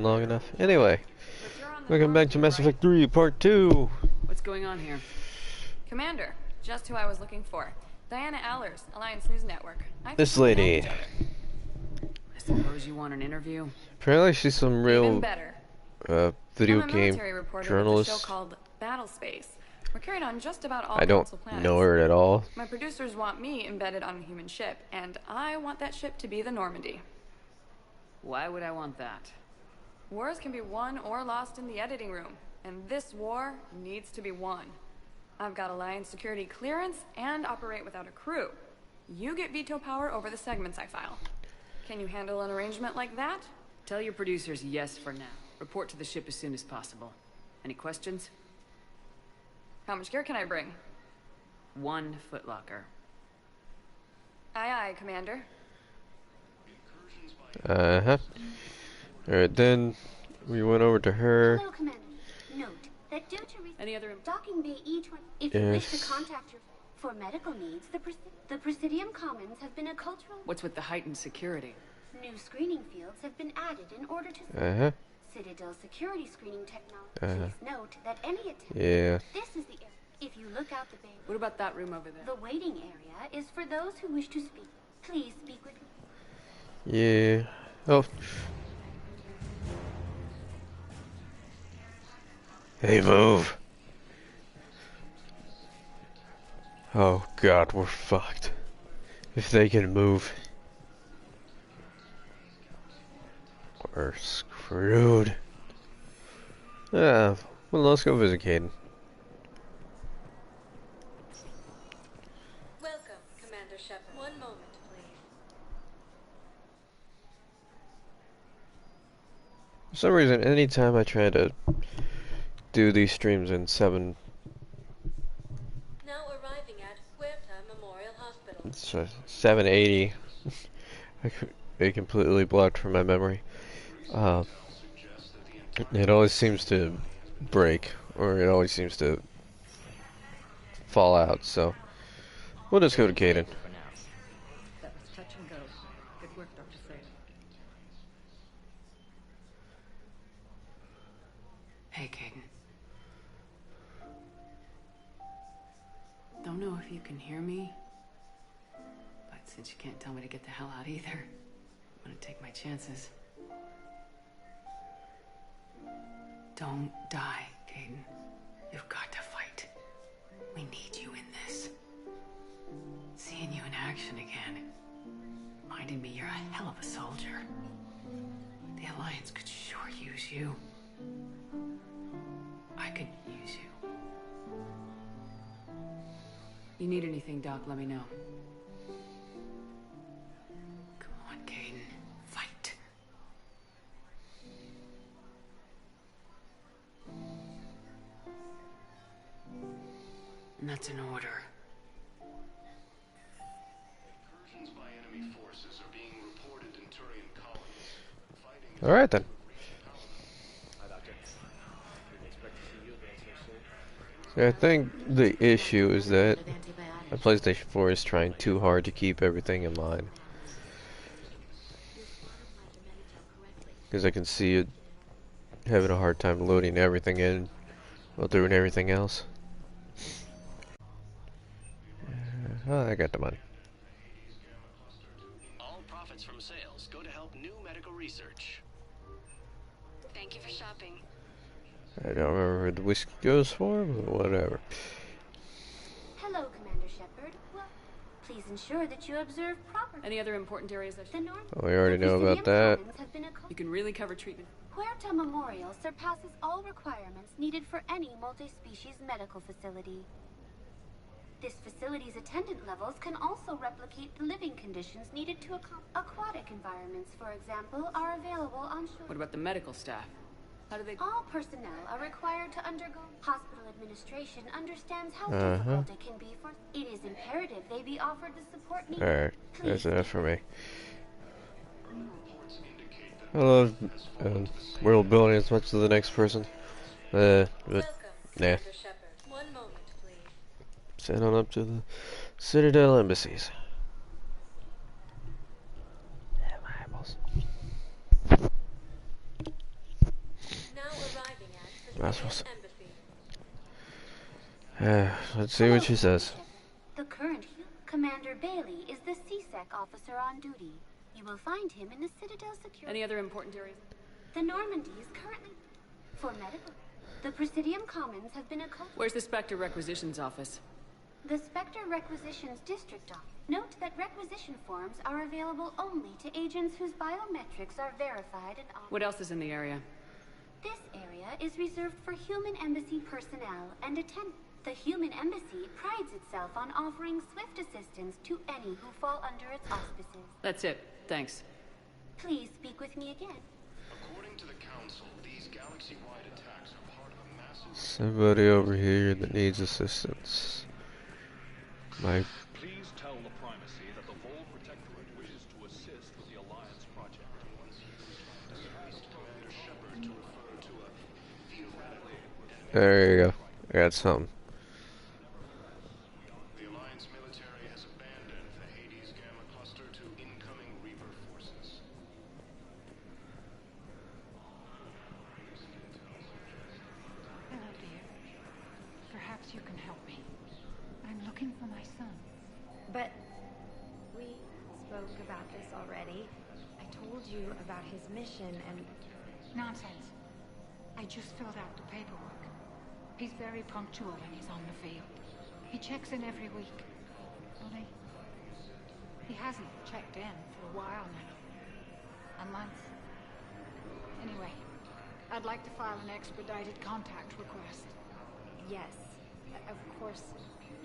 long enough. Anyway, But you're on the welcome back to team, Mass right? Effect 3 Part 2. What's going on here? Commander, just who I was looking for. Diana Allers, Alliance News Network. I This think we know each lady. other. I suppose you want an interview? Apparently she's some Even real better. video I'm a game military reporter with a show journalist. called Battle Space. We're carried on just about all I don't council planets. know her at all. My producers want me embedded on a human ship, and I want that ship to be the Normandy. Why would I want that? Wars can be won or lost in the editing room, and this war needs to be won. I've got Alliance security clearance and operate without a crew. You get veto power over the segments I file. Can you handle an arrangement like that? Tell your producers yes for now. Report to the ship as soon as possible. Any questions? How much gear can I bring? 1 footlocker. Aye, aye, Commander. Uh-huh. Alright, then we went over to her. Hello, Commander. Note that due to Any other docking bay E20, if you wish to contact your for medical needs, the Presidium Commons have been a cultural. What's with the heightened security? New screening fields have been added in order to Citadel security screening technology. Please note that any attempt. Yeah. This is the area. If you look out the bay. What about that room over there? The waiting area is for those who wish to speak. Please speak with me. Yeah. Oh. Hey, move. Oh god, we're fucked. If they can move. We're screwed. Well, let's go visit Caden. Welcome, Commander Shepard. One moment, please. For some reason, anytime I try to do these streams in 7... Now arriving at Huerta Memorial Hospital. It's 780. It completely blocked from my memory. It always seems to break, or it always seems to fall out, so we'll just go to Caden. That was touch and go. Good work, Dr. Slade. Hey, Caden. Don't know if you can hear me, but since you can't tell me to get the hell out either, I'm gonna take my chances. Don't die, Caden. You've got to fight. We need you in this. Seeing you in action again, reminding me you're a hell of a soldier. The Alliance could sure use you. I could use you. You need anything, Doc, let me know. Come on, Caden. Fight. And that's an order. Incursions by enemy forces are being reported in Turian colonies. Fighting Alright then. So I think the issue is that my PlayStation 4 is trying too hard to keep everything in line. Because I can see it having a hard time loading everything in while doing everything else. Oh, I got the money. all profits from sales go to help new medical research. Thank you for shopping. I don't remember what the whiskey goes for, but whatever. Hello, Commander Shepard. Well, please ensure that you observe properly. Any other important areas I The should... norm. Oh, we already know about that. Have been a You can really cover treatment. Huerta Memorial surpasses all requirements needed for any multi-species medical facility. This facility's attendant levels can also replicate the living conditions needed to aquatic environments, for example, are available on shore. What about the medical staff? How do they... All personnel are required to undergo. Hospital administration understands how difficult it can be for. It is imperative they be offered the support needed. Alright, that's Please. enough for me. I love world building as much as the next person. But Welcome, nah. Commander Shepard. One moment, please. Send on up to the Citadel embassies. Yeah, my eyeballs. Might as well s- Embassy. Let's see what she says. The current Commander Bailey is the CSEC officer on duty. You will find him in the Citadel security. Any other important areas? The Normandy is currently for medical. The Presidium Commons have been a co- Where's the Spectre Requisitions Office? The Spectre Requisitions District Office. Note that requisition forms are available only to agents whose biometrics are verified and on. What else is in the area? This area is reserved for human embassy personnel and attend. The human embassy prides itself on offering swift assistance to any who fall under its auspices. That's it. Thanks. Please speak with me again. According to the Council, these galaxy-wide attacks are part of a massive... Somebody over here that needs assistance. My Please tell the Primacy that the Vol Protectorate wishes to assist with the Alliance project. Asked Commander Shepard to refer to a theoretically... there you go. I got something. The Alliance military has abandoned the Hades Gamma cluster to incoming Reaper forces. Hello, dear. Perhaps you can help me. I'm looking for my son. But we spoke about this already. I told you about his mission and... Nonsense. I just filled out the paperwork. He's very punctual when he's on the field. He checks in every week. Only, he hasn't checked in for a while now. A month. Anyway, I'd like to file an expedited contact request. Yes, of course,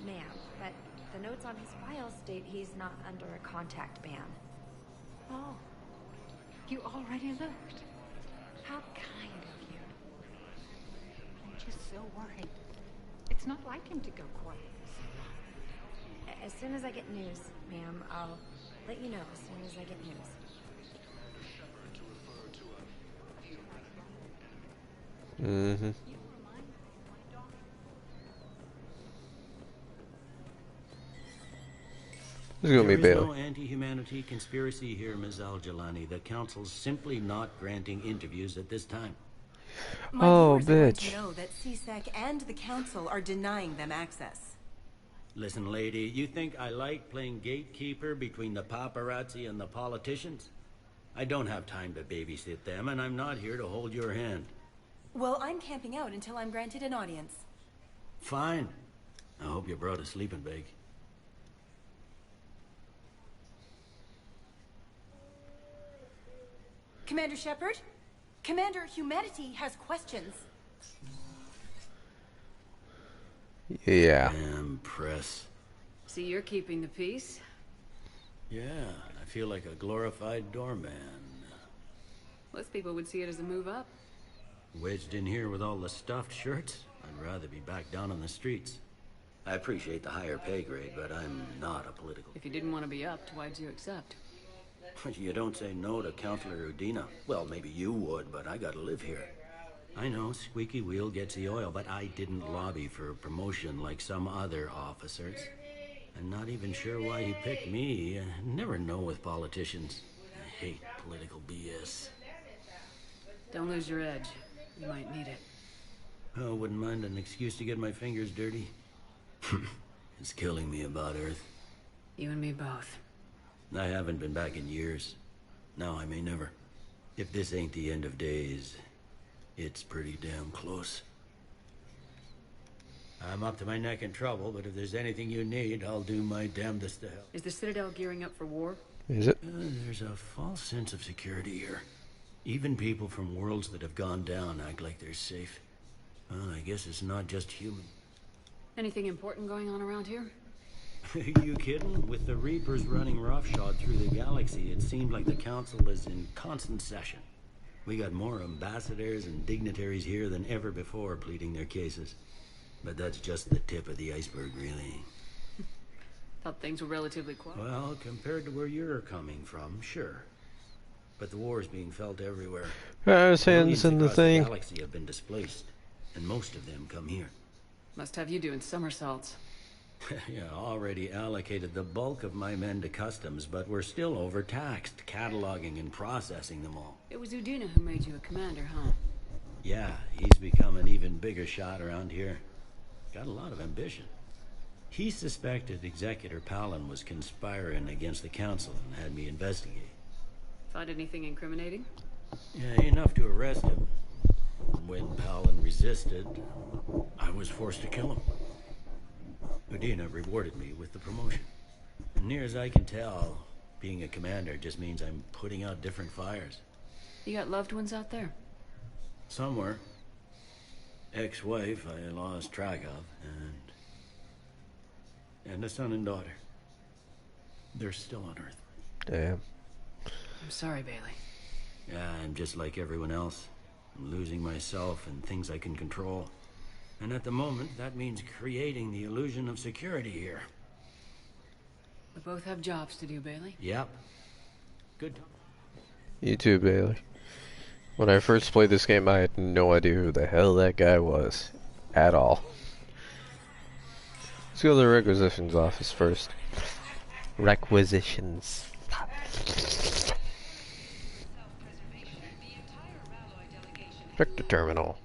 ma'am. But the notes on his file state he's not under a contact ban. Oh, you already looked. How kind of you. I'm just so worried. It's not like him to go quiet for so long. As soon as I get news, ma'am, I'll let you know as soon as I get news. Mm-hmm. This is gonna be There is no Bailey. anti-humanity conspiracy here, Ms. Al-Jalani. The Council's simply not granting interviews at this time. My Oh, viewers are going bitch. to know that CSEC and the Council are denying them access. Listen, lady, you think I like playing gatekeeper between the paparazzi and the politicians? I don't have time to babysit them, and I'm not here to hold your hand. Well, I'm camping out until I'm granted an audience. Fine. I hope you brought a sleeping bag. Commander Shepard? Commander Humanity has questions. Yeah. Damn press. See, you're keeping the peace. Yeah, I feel like a glorified doorman. Most people would see it as a move up. Wedged in here with all the stuffed shirts? I'd rather be back down on the streets. I appreciate the higher pay grade, but I'm not a political... If you didn't want to be upped, why'd you accept? You don't say no to Counselor Udina. Well, maybe you would, but I gotta live here. I know, squeaky wheel gets the oil, but I didn't lobby for a promotion like some other officers. I'm not even sure why he picked me. I never know with politicians. I hate political BS. Don't lose your edge. You might need it. Oh, wouldn't mind an excuse to get my fingers dirty. It's killing me about Earth. You and me both. I haven't been back in years. Now I may never. If this ain't the end of days, it's pretty damn close. I'm up to my neck in trouble, but if there's anything you need, I'll do my damnedest to help. Is the Citadel gearing up for war? Is it? There's a false sense of security here. Even people from worlds that have gone down act like they're safe. Well, I guess it's not just human. Anything important going on around here? You kidding? With the Reapers running roughshod through the galaxy, it seemed like the Council is in constant session. We got more ambassadors and dignitaries here than ever before pleading their cases. But that's just the tip of the iceberg, really. Thought things were relatively quiet. Well, compared to where you're coming from, sure. But the war is being felt everywhere. His Millions hands in the across thing. galaxy have been displaced, and most of them come here. Must have you doing somersaults. Yeah, already allocated the bulk of my men to customs, but we're still overtaxed, cataloging and processing them all. It was Udina who made you a commander, huh? Yeah, he's become an even bigger shot around here. Got a lot of ambition. He suspected Executor Palin was conspiring against the Council and had me investigate. Find anything incriminating? Yeah, enough to arrest him. When Palin resisted, I was forced to kill him. Udina rewarded me with the promotion. And near as I can tell, being a commander just means I'm putting out different fires. You got loved ones out there? Somewhere. Ex-wife I lost track of, and a son and daughter. They're still on Earth. Damn. I'm sorry, Bailey. Yeah, I'm just like everyone else. I'm losing myself and things I can control. And at the moment, that means creating the illusion of security here. We both have jobs to do, Bailey. Yep. Good. You too, Bailey. When I first played this game, I had no idea who the hell that guy was. At all. Let's go to the requisitions office first. Requisitions. Check the terminal.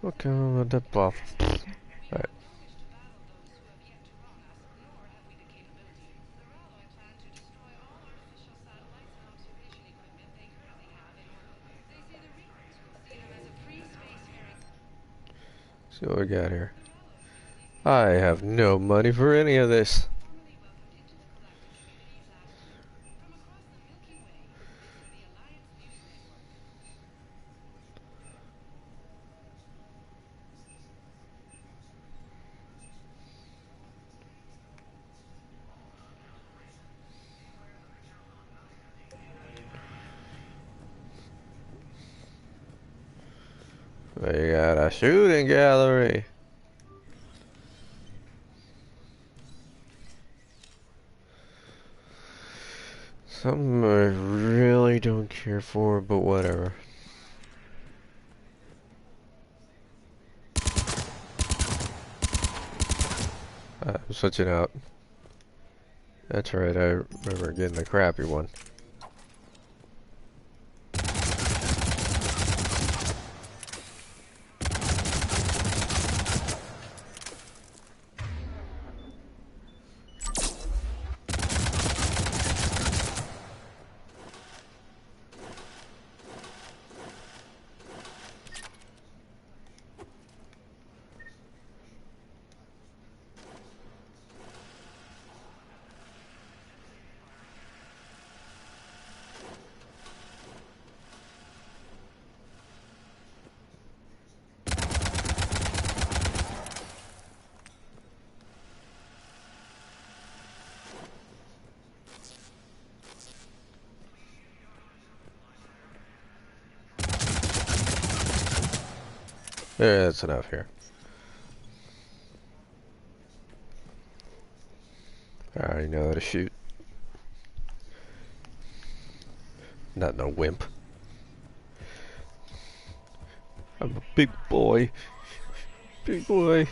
Okay, what the bluff. Alright. See what we got here. I have no money for any of this. We got a shooting gallery. Something I really don't care for, but whatever. I'm switching out. That's right, I remember getting the crappy one. Yeah, that's enough here. I already know how to shoot. Not no wimp. I'm a big boy. Big boy.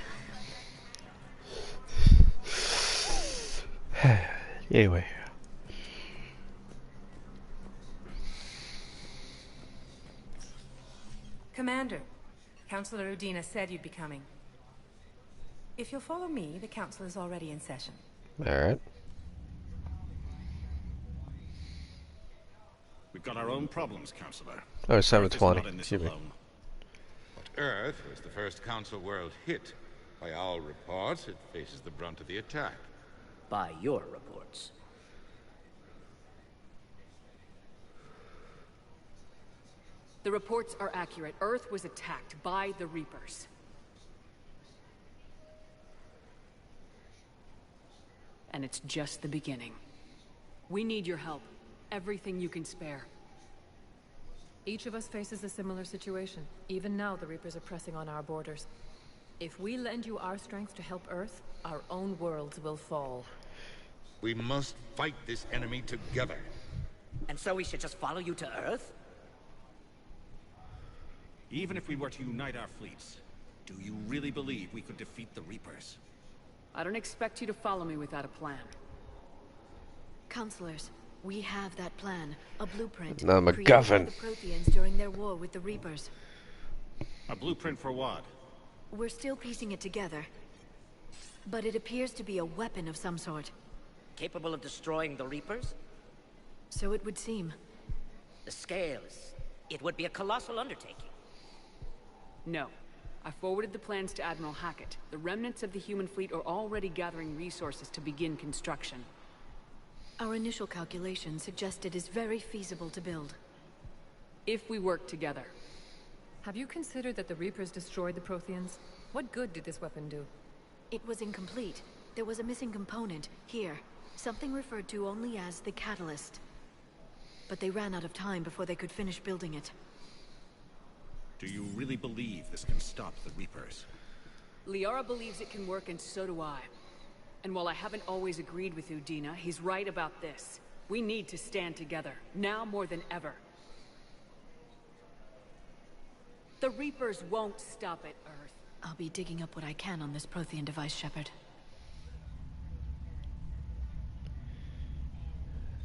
Anyway. Commander, Councillor Udina said you'd be coming. If you'll follow me, the council is already in session. Alright. We've got our own problems, Councillor. Oh, Earth is not 720. in this Excuse me. alone. But Earth was the first Council world hit. By all reports, it faces the brunt of the attack. By your reports. The reports are accurate. Earth was attacked by the Reapers. And it's just the beginning. We need your help. Everything you can spare. Each of us faces a similar situation. Even now, the Reapers are pressing on our borders. If we lend you our strength to help Earth, our own worlds will fall. We must fight this enemy together. And so we should just follow you to Earth? Even if we were to unite our fleets, do you really believe we could defeat the Reapers? I don't expect you to follow me without a plan. Counselors, we have that plan. A blueprint Not a created by MacGuffin. the Protheans during their war with the Reapers. A blueprint for what? We're still piecing it together. But it appears to be a weapon of some sort. Capable of destroying the Reapers? So it would seem. The scales. It would be a colossal undertaking. No. I forwarded the plans to Admiral Hackett. The remnants of the human fleet are already gathering resources to begin construction. Our initial calculations suggest it is very feasible to build. If we work together. Have you considered that the Reapers destroyed the Protheans? What good did this weapon do? It was incomplete. There was a missing component, here. Something referred to only as the catalyst. But they ran out of time before they could finish building it. Do you really believe this can stop the Reapers? Liara believes it can work, and so do I. And while I haven't always agreed with Udina, he's right about this. We need to stand together, now more than ever. The Reapers won't stop at Earth. I'll be digging up what I can on this Prothean device, Shepard.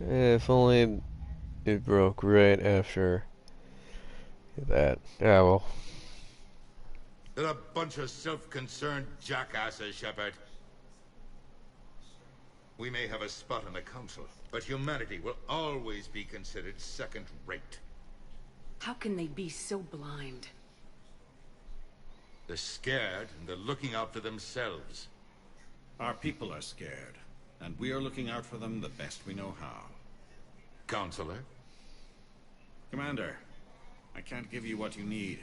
If only it broke right after that. Yeah, well. They're a bunch of self-concerned jackasses, Shepard. We may have a spot on the council, but humanity will always be considered second-rate. How can they be so blind? They're scared, and they're looking out for themselves. Our people are scared, and we are looking out for them the best we know how. Counselor? Commander, I can't give you what you need,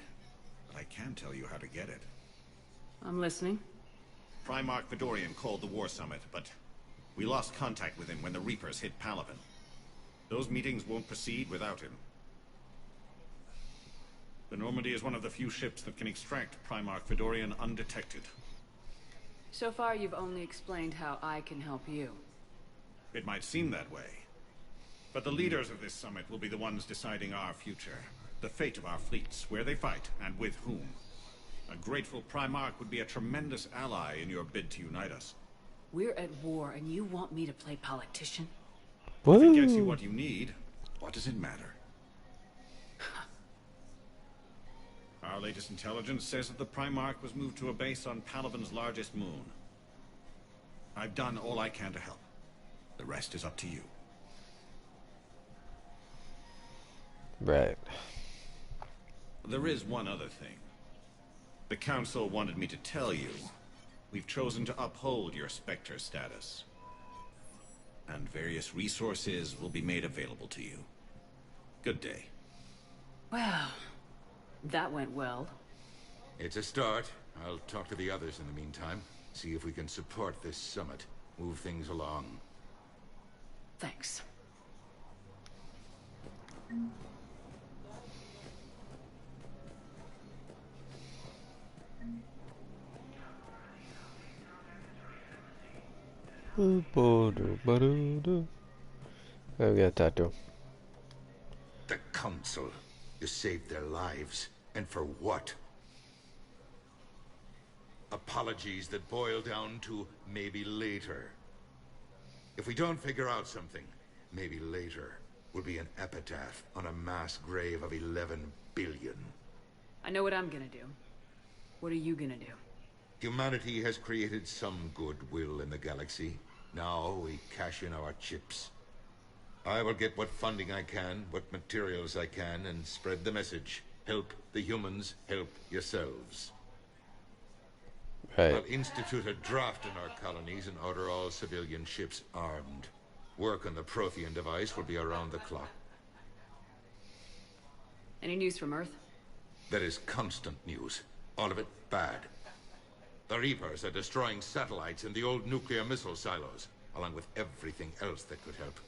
but I can tell you how to get it. I'm listening. Primarch Fedorian called the War Summit, but we lost contact with him when the Reapers hit Palaven. Those meetings won't proceed without him. The Normandy is one of the few ships that can extract Primarch Fedorian undetected. So far, you've only explained how I can help you. It might seem that way. But the leaders of this summit will be the ones deciding our future. The fate of our fleets, where they fight, and with whom. A grateful Primarch would be a tremendous ally in your bid to unite us. We're at war, and you want me to play politician? If it gets you what you need, what does it matter? Our latest intelligence says that the Primarch was moved to a base on Palaven's largest moon. I've done all I can to help. The rest is up to you. Right. There is one other thing. The Council wanted me to tell you, we've chosen to uphold your Spectre status. And various resources will be made available to you. Good day. Well, that went well. It's a start. I'll talk to the others in the meantime. See if we can support this summit. Move things along. Thanks. I've got a tattoo. The Council. You saved their lives. And for what? Apologies that boil down to maybe later. If we don't figure out something, maybe later will be an epitaph on a mass grave of 11 billion. I know what I'm gonna do. What are you gonna do? Humanity has created some goodwill in the galaxy. Now we cash in our chips. I will get what funding I can, what materials I can, and spread the message. Help the humans, help yourselves. Right. I'll institute a draft in our colonies and order all civilian ships armed. Work on the Prothean device will be around the clock. Any news from Earth? There is constant news. All of it bad. The Reapers are destroying satellites in the old nuclear missile silos, along with everything else that could help.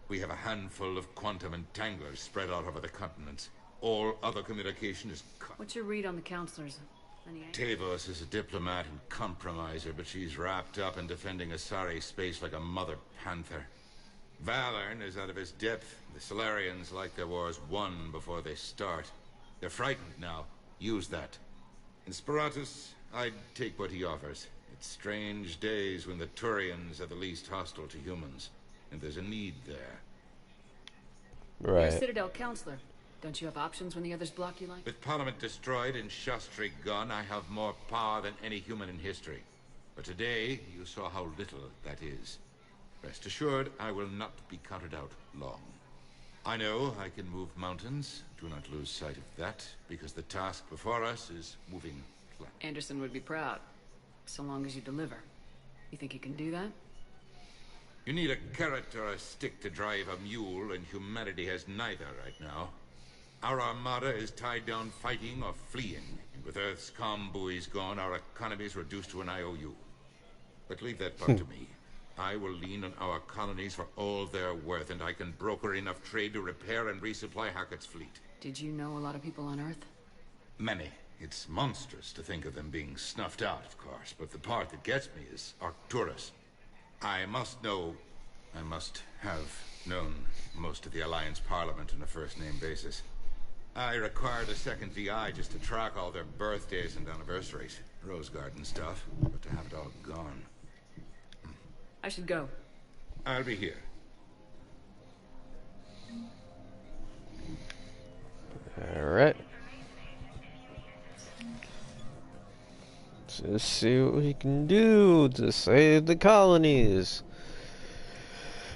We have a handful of quantum entanglers spread out over the continents. All other communication is cut. What's your read on the counselors? Tavos is a diplomat and compromiser, but she's wrapped up in defending Asari space like a mother panther. Valorn is out of his depth. The Solarians like their wars won before they start. They're frightened now. Use that. In Sparatus, I'd take what he offers. It's strange days when the Turians are the least hostile to humans. And there's a need there. You're a Right. Citadel counselor. Don't you have options when the others block you like? With Parliament destroyed and Shastri gone, I have more power than any human in history. But today, you saw how little that is. Rest assured, I will not be counted out long. I know I can move mountains. Do not lose sight of that, because the task before us is moving flat. Anderson would be proud, so long as you deliver. You think you can do that? You need a carrot or a stick to drive a mule, and humanity has neither right now. Our armada is tied down fighting or fleeing, and with Earth's calm buoys gone, our economy is reduced to an IOU. But leave that part to me. I will lean on our colonies for all they're worth, and I can broker enough trade to repair and resupply Hackett's fleet. Did you know a lot of people on Earth? Many. It's monstrous to think of them being snuffed out, of course, but the part that gets me is Arcturus. I must have known most of the Alliance Parliament on a first-name basis. I required a second VI just to track all their birthdays and anniversaries. Rose Garden stuff, but to have it all gone. I should go. I'll be here. Alright. Let's see what we can do to save the colonies.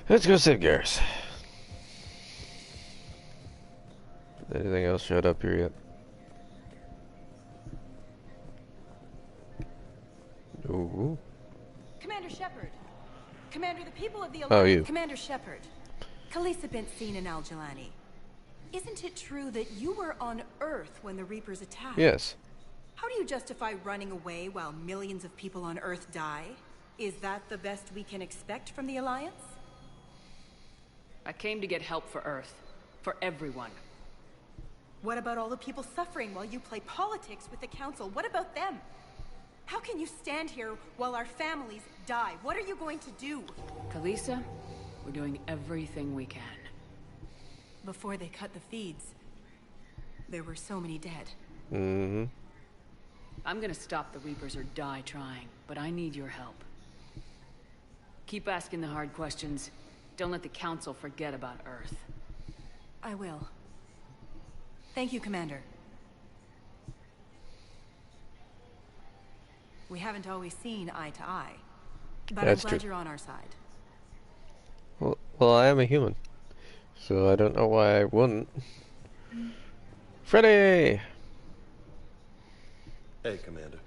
Let's go save Garrus. Anything else showed up here yet? Ooh. Commander Shepard. Commander, the people of the Oh, Alliance... you. Commander Shepard. Khaleesa bint seen in Al-Jalani. Isn't it true that you were on Earth when the Reapers attacked? Yes. How do you justify running away while millions of people on Earth die? Is that the best we can expect from the Alliance? I came to get help for Earth. For everyone. What about all the people suffering while you play politics with the Council? What about them? How can you stand here while our families die? What are you going to do? Khaleesa, we're doing everything we can. Before they cut the feeds, there were so many dead. Mm-hmm. I'm gonna stop the Reapers or die trying, but I need your help. Keep asking the hard questions. Don't let the Council forget about Earth. I will. Thank you, Commander. We haven't always seen eye to eye, but That's I'm glad true. you're on our side. Well, I am a human, so I don't know why I wouldn't. Freddy! Hey, Commander.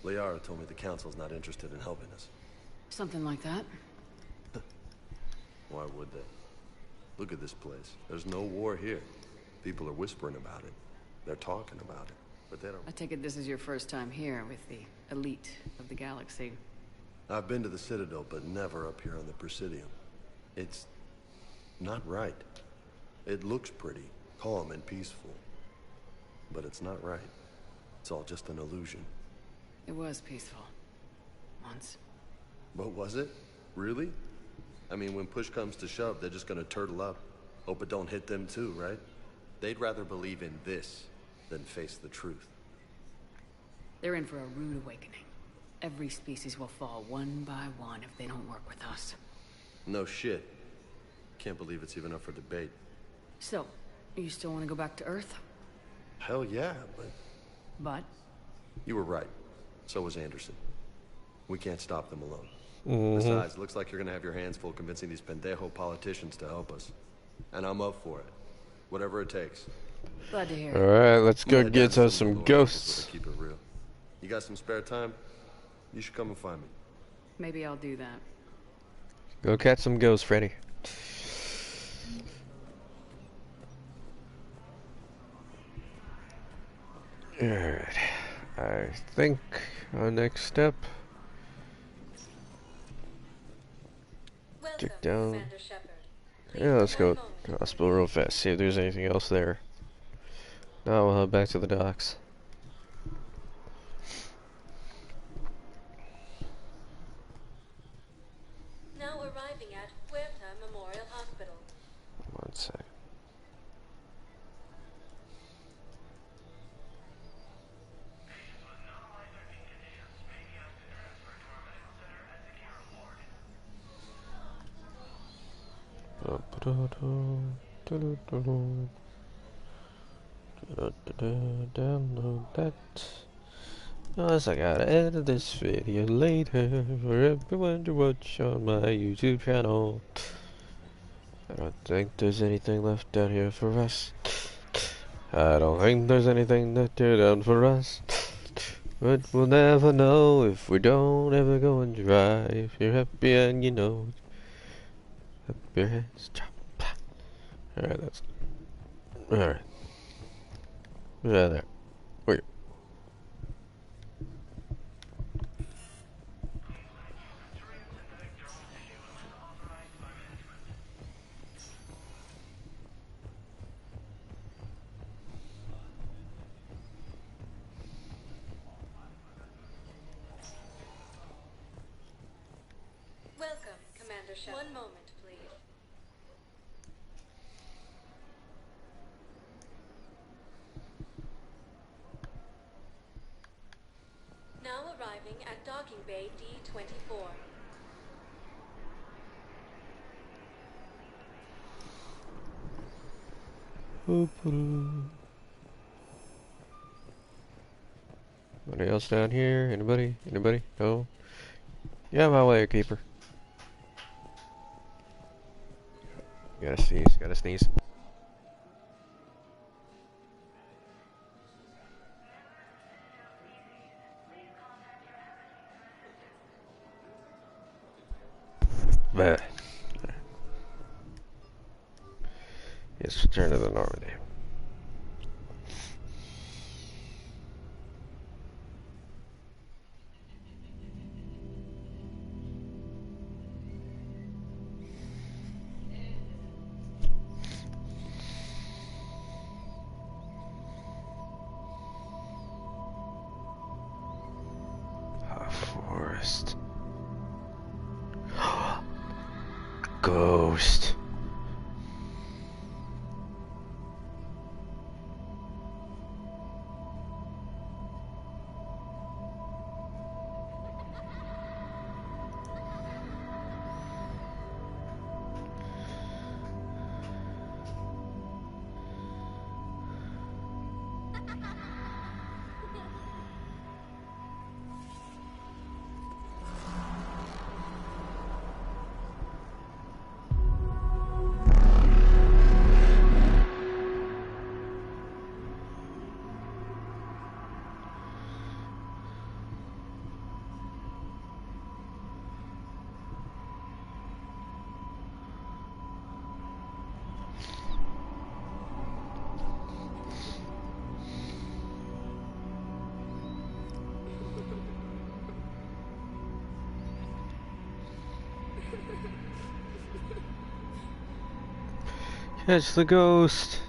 Liara told me the Council's not interested in helping us. Something like that. Why would they? Look at this place. There's no war here. People are whispering about it. They're talking about it, but they don't... I take it this is your first time here with the elite of the galaxy. I've been to the Citadel, but never up here on the Presidium. It's not right. It looks pretty, calm and peaceful. But it's not right. It's all just an illusion. It was peaceful. Once. But was it? Really? I mean, when push comes to shove, they're just gonna turtle up. Hope it don't hit them too, right? They'd rather believe in this than face the truth. They're in for a rude awakening. Every species will fall one by one if they don't work with us. No shit. Can't believe it's even up for debate. So, you still want to go back to Earth? Hell yeah, but... But? You were right. So was Anderson. We can't stop them alone. Mm-hmm. Besides, it looks like you're gonna have your hands full convincing these pendejo politicians to help us. And I'm up for it. Whatever it takes. Glad to hear it. Alright, let's go My get dad's us from some New Orleans, ghosts. so they keep it real. You got some spare time? You should come and find me. Maybe I'll do that. Go catch some ghosts, Freddy. Alright. I think our next step... Check down... Yeah, let's go to the hospital real fast, see if there's anything else there. Now we'll head back to the docks. Now arriving at Huerta Memorial Hospital. One sec. Download that. Unless I gotta edit this video later for everyone to watch on my YouTube channel. I don't think there's anything left down here for us. I don't think there's anything left here down for us. But we'll never know if we don't ever go and try. If you're happy and you know, clap your hands. Alright, that's... Alright. Yeah, there. Wait. Welcome, Commander Shepard. One moment, please. Now arriving at docking bay D-24. Anybody else down here? Anybody? Anybody? No? Yeah, my way, keeper. Gotta sneeze, gotta sneeze. But yes, return to the Normandy. Forest. Ghost. Catch the ghost.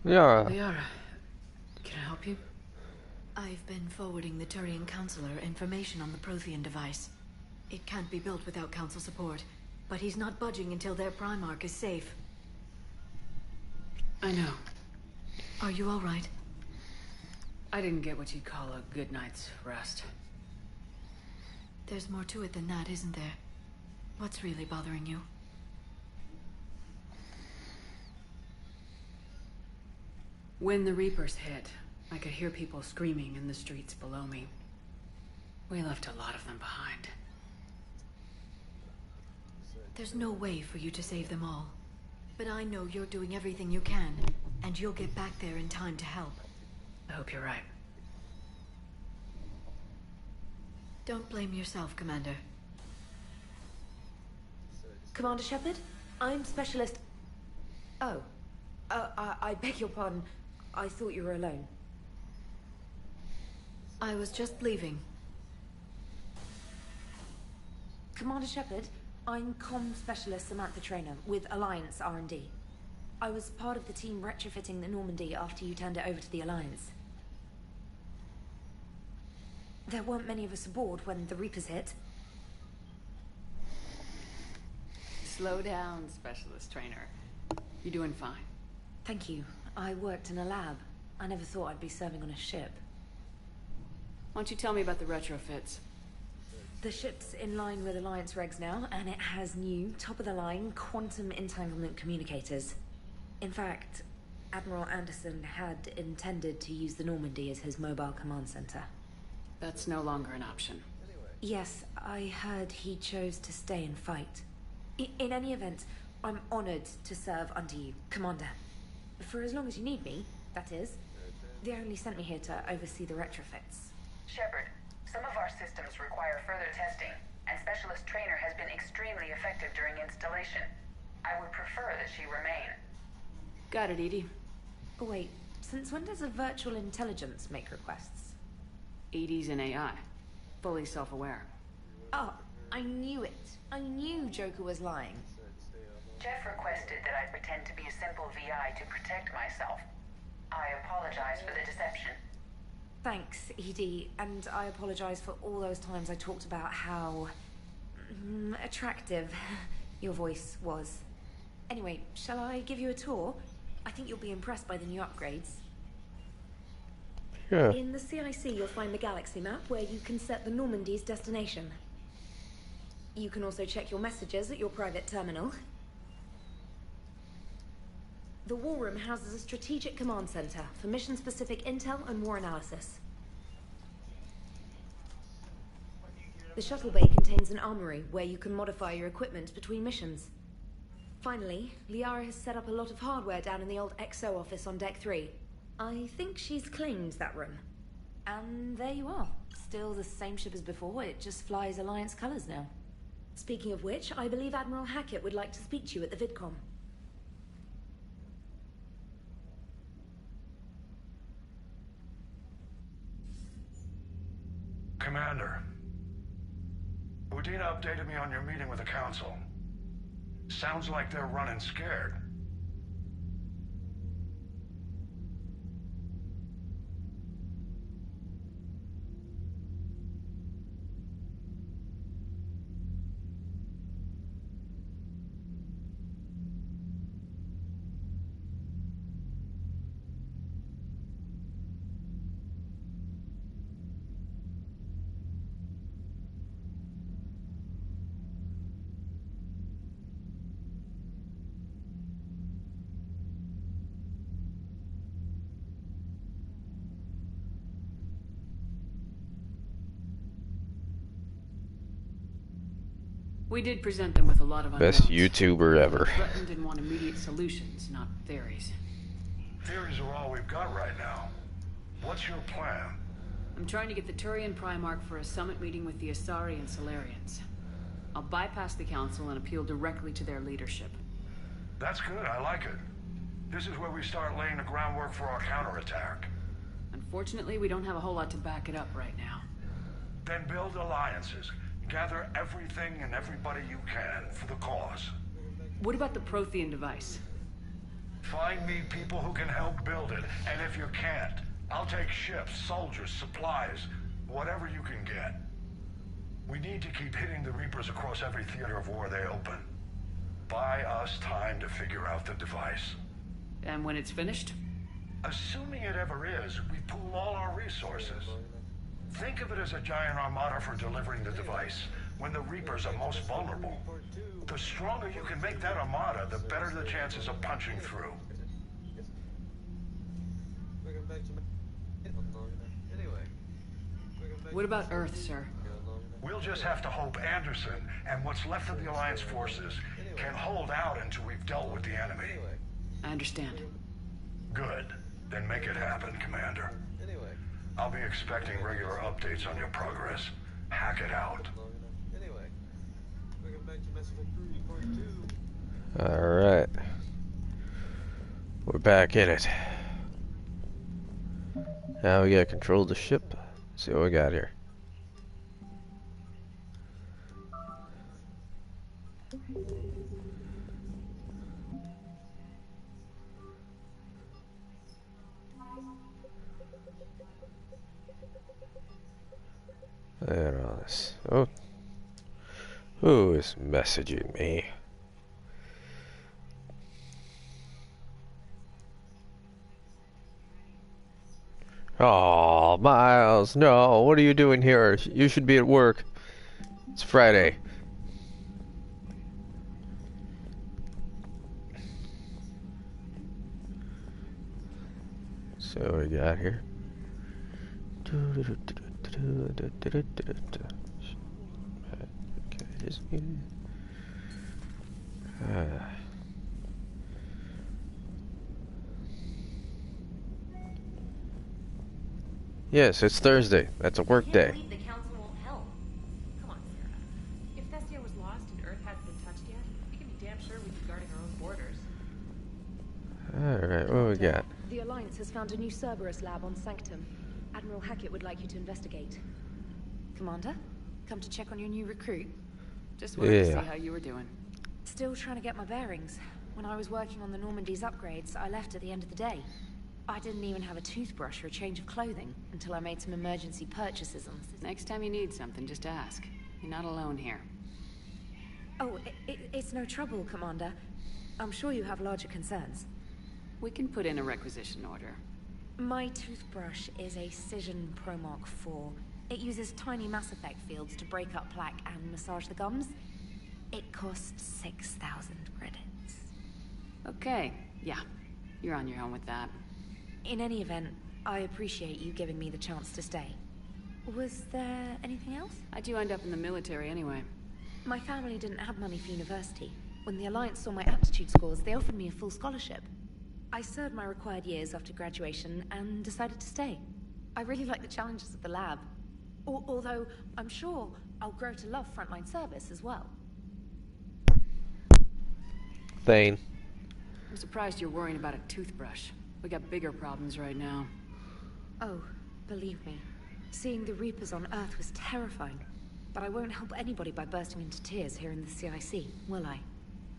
Liara. Liara, can I help you? I've been forwarding the Turian Counselor information on the Prothean device. It can't be built without Council support, but he's not budging until their Primarch is safe. I know. Are you all right? I didn't get what you'd call a good night's rest. There's more to it than that, isn't there? What's really bothering you? When the Reapers hit, I could hear people screaming in the streets below me. We left a lot of them behind. There's no way for you to save them all. But I know you're doing everything you can, and you'll get back there in time to help. I hope you're right. Don't blame yourself, Commander. Commander Shepard? I'm Specialist... Oh. I beg your pardon. I thought you were alone. I was just leaving. Commander Shepard, I'm comm specialist Samantha Trainer with Alliance R&D. I was part of the team retrofitting the Normandy after you turned it over to the Alliance. There weren't many of us aboard when the Reapers hit. Slow down, Specialist Trainer. You're doing fine. Thank you. I worked in a lab. I never thought I'd be serving on a ship. Why don't you tell me about the retrofits? The ship's in line with Alliance regs now, and it has new, top-of-the-line, quantum entanglement communicators. In fact, Admiral Anderson had intended to use the Normandy as his mobile command center. That's no longer an option. Yes, I heard he chose to stay and fight. In any event, I'm honored to serve under you, Commander. For as long as you need me, that is. They only sent me here to oversee the retrofits. Shepard, some of our systems require further testing, and Specialist Trainer has been extremely effective during installation. I would prefer that she remain. Got it, Edie. Oh, wait, since when does a virtual intelligence make requests? Edie's an AI. Fully self-aware. Oh, I knew it. I knew Joker was lying. Jeff requested that I pretend to be a simple VI to protect myself. I apologize for the deception. Thanks, Edie, and I apologize for all those times I talked about how attractive your voice was. Anyway, shall I give you a tour? I think you'll be impressed by the new upgrades. Yeah. In the CIC, you'll find the galaxy map where you can set the Normandy's destination. You can also check your messages at your private terminal. The War Room houses a strategic command center for mission-specific intel and war analysis. The shuttle bay contains an armory where you can modify your equipment between missions. Finally, Liara has set up a lot of hardware down in the old XO office on Deck 3. I think she's claimed that room. And there you are. Still the same ship as before, it just flies Alliance colors now. Speaking of which, I believe Admiral Hackett would like to speak to you at the VidCom. Commander, Udina updated me on your meeting with the Council. Sounds like they're running scared. We did present them with a lot of unknowns. Best YouTuber ever. Threatened and want immediate solutions, not theories. Theories are all we've got right now. What's your plan? I'm trying to get the Turian Primarch for a summit meeting with the Asari and Solarians. I'll bypass the Council and appeal directly to their leadership. That's good, I like it. This is where we start laying the groundwork for our counterattack. Unfortunately, we don't have a whole lot to back it up right now. Then build alliances. Gather everything and everybody you can for the cause. What about the Prothean device? Find me people who can help build it, and if you can't, I'll take ships, soldiers, supplies, whatever you can get. We need to keep hitting the Reapers across every theater of war they open. Buy us time to figure out the device. And when it's finished? Assuming it ever is, we pool all our resources. Think of it as a giant armada for delivering the device, when the Reapers are most vulnerable. The stronger you can make that armada, the better the chances of punching through. What about Earth, sir? We'll just have to hope Anderson and what's left of the Alliance forces can hold out until we've dealt with the enemy. I understand. Good. Then make it happen, Commander. I'll be expecting regular updates on your progress. Hack it out. Alright. We're back in it. Now we gotta control the ship. See what we got here. There all this. Oh, who is messaging me? Oh, Miles, no, what are you doing here? You should be at work. It's Friday. So what we got here? Yes, it's Thursday. That's a work day. The council won't help. Come on, Sarah. If Thessia was lost and Earth hadn't been touched yet, we can be damn sure we'd be guarding our own borders. Alright, what we got? The Alliance has found a new Cerberus lab on Sanctum. Admiral Hackett would like you to investigate. Commander, come to check on your new recruit. Just wanted to see how you were doing. Still trying to get my bearings. When I was working on the Normandy's upgrades, I left at the end of the day. I didn't even have a toothbrush or a change of clothing until I made some emergency purchases on... Next time you need something, just ask. You're not alone here. Oh, it's no trouble, Commander. I'm sure you have larger concerns. We can put in a requisition order. My toothbrush is a Cision Pro Mark IV. It uses tiny Mass Effect fields to break up plaque and massage the gums. It costs 6,000 credits. Okay, yeah. You're on your own with that. In any event, I appreciate you giving me the chance to stay. Was there anything else? How'd you end up in the military anyway? My family didn't have money for university. When the Alliance saw my aptitude scores, they offered me a full scholarship. I served my required years after graduation and decided to stay. I really like the challenges of the lab. Although, I'm sure I'll grow to love frontline service as well. Thane. I'm surprised you're worrying about a toothbrush. We got bigger problems right now. Oh, believe me. Seeing the Reapers on Earth was terrifying. But I won't help anybody by bursting into tears here in the CIC, will I?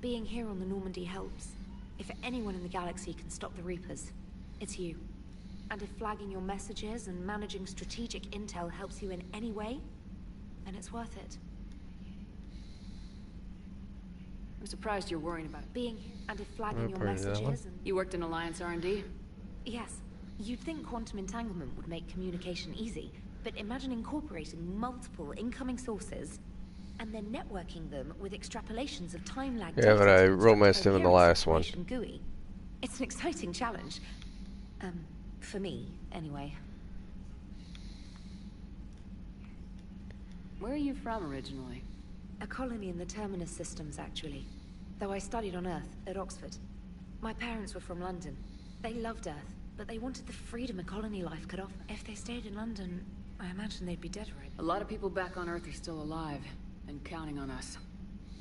Being here on the Normandy helps. If anyone in the galaxy can stop the Reapers, it's you. And if flagging your messages and managing strategic intel helps you in any way, then it's worth it. I'm surprised you're worrying about it. Being here, and if flagging your messages and... You worked in Alliance R&D? Yes. You'd think quantum entanglement would make communication easy, but imagine incorporating multiple incoming sources and then networking them with extrapolations of time lag. Yeah, but I romanced him in the last one. GUI. It's an exciting challenge. For me, anyway. Where are you from originally? A colony in the Terminus systems, actually. Though I studied on Earth, at Oxford. My parents were from London. They loved Earth, but they wanted the freedom a colony life could offer. If they stayed in London, I imagine they'd be dead already. A lot of people back on Earth are still alive, and counting on us.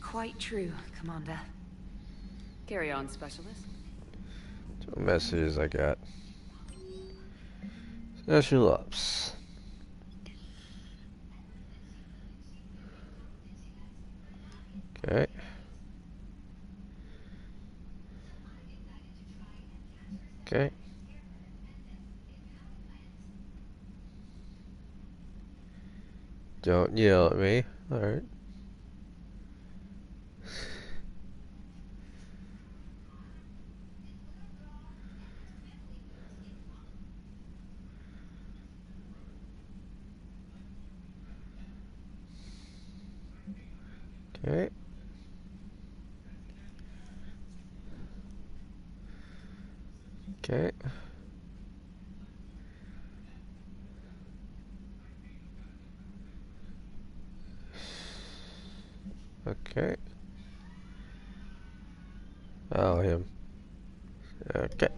Quite true, Commander. Carry on, Specialist. What messages I got? Special Ops. Okay. Okay. Don't yell at me. Alright. Okay. Okay. Okay. Oh, him. Okay.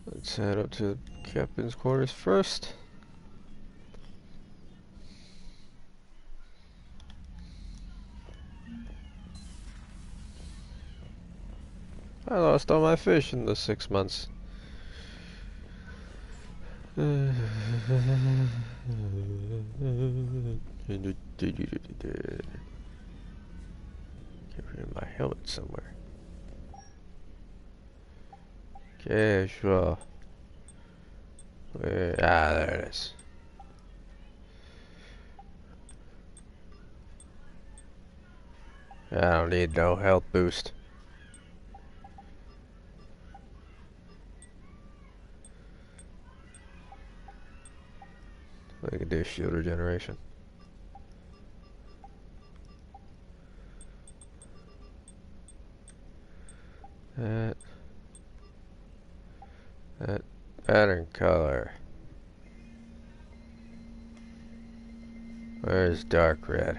Let's head up to the captain's quarters first. I lost all my fish in the 6 months. Get rid of my helmet somewhere. Casual. Where? Ah, there it is. I don't need no health boost. I can do shield regeneration. That pattern color. Where's dark red?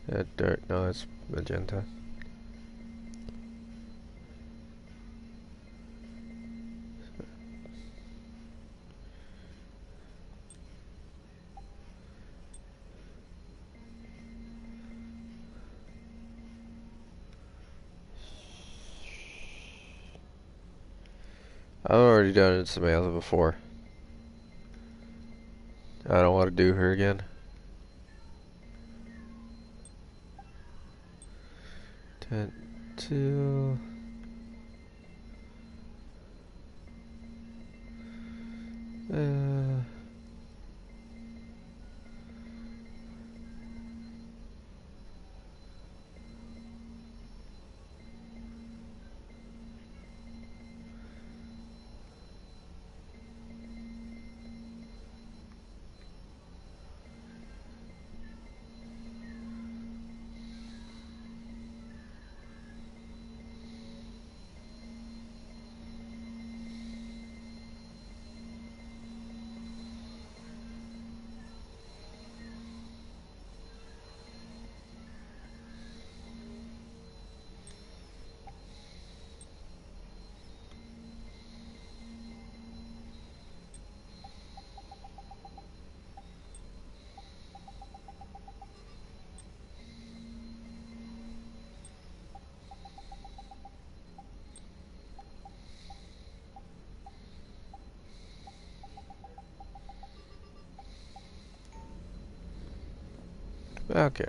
That dark, no, that's magenta. I've already done Samantha before. I don't want to do her again. 10, 2. Okay.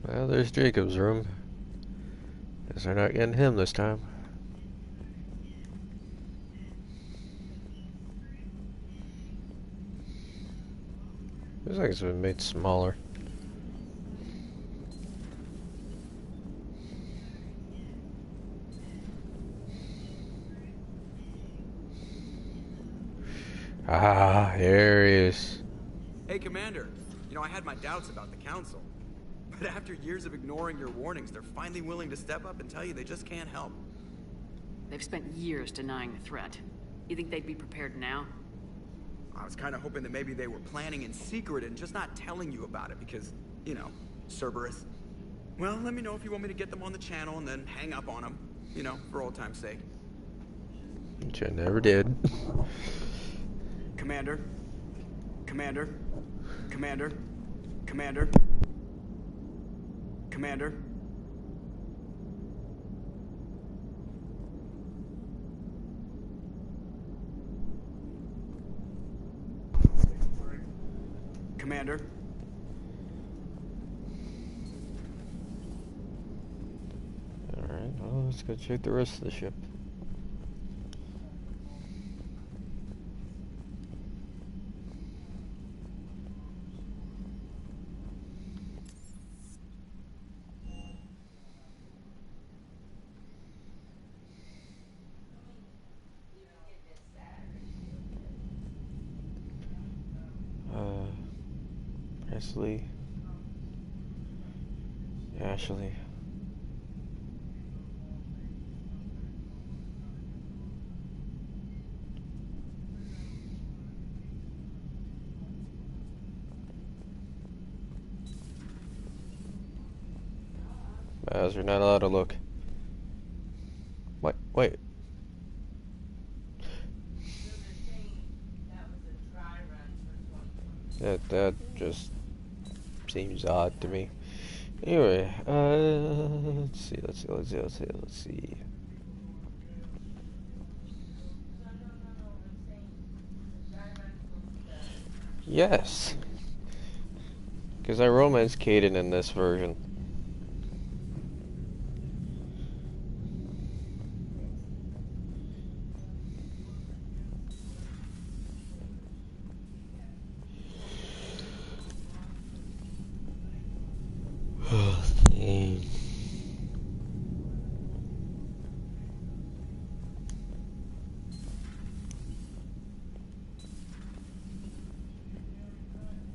Well, there's Jacob's room. Guess they're not getting him this time. Looks like it's been made smaller. Ah, here he is. Hey, Commander. You know, I had my doubts about the Council. But after years of ignoring your warnings, they're finally willing to step up and tell you they just can't help. They've spent years denying the threat. You think they'd be prepared now? I was kind of hoping that maybe they were planning in secret and just not telling you about it because, you know, Cerberus. Well, let me know if you want me to get them on the channel and then hang up on them. You know, for old time's sake. Which I never did. Commander. Commander. Commander. Commander. Commander. Commander. Alright, well, let's go check the rest of the ship. Presley. Ashley. As you're not allowed to look. What? That just seems odd to me. Anyway, let's see. Yes, because I romance Caden in this version.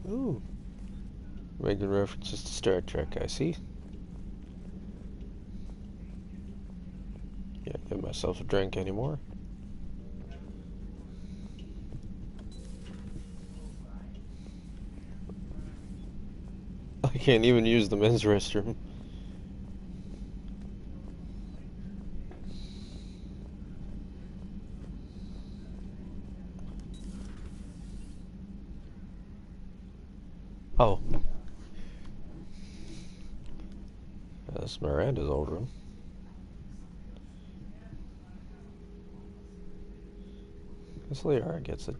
Ooh. Making references to Star Trek, I see. Can't get myself a drink anymore. I can't even use the men's restroom. Oh. That's Miranda's old room. Guess Liara gets it.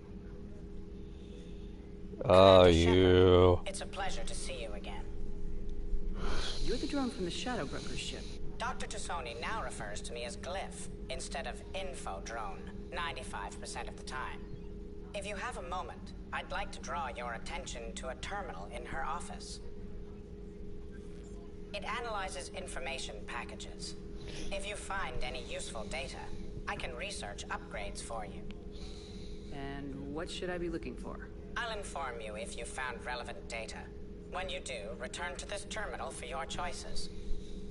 Oh, you. It's a pleasure to see you again. You're the drone from the Shadow Broker's ship. Dr. Tassoni now refers to me as Glyph instead of Info Drone, 95% of the time. If you have a moment, I'd like to draw your attention to a terminal in her office. It analyzes information packages. If you find any useful data, I can research upgrades for you. And what should I be looking for? I'll inform you if you found relevant data. When you do, return to this terminal for your choices.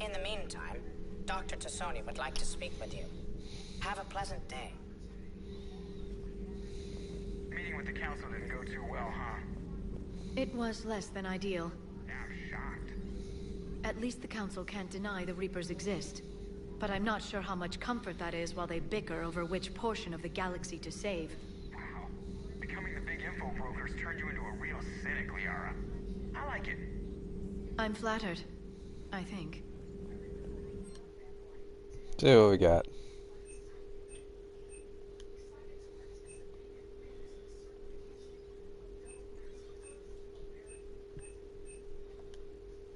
In the meantime, Dr. Tassoni would like to speak with you. Have a pleasant day. Meeting with the council didn't go too well, huh? It was less than ideal. I'm shocked. At least the council can't deny the Reapers exist. But I'm not sure how much comfort that is while they bicker over which portion of the galaxy to save. Wow. Becoming the big info brokers turned you into a real cynic, Liara. I like it. I'm flattered. I think. See what we got.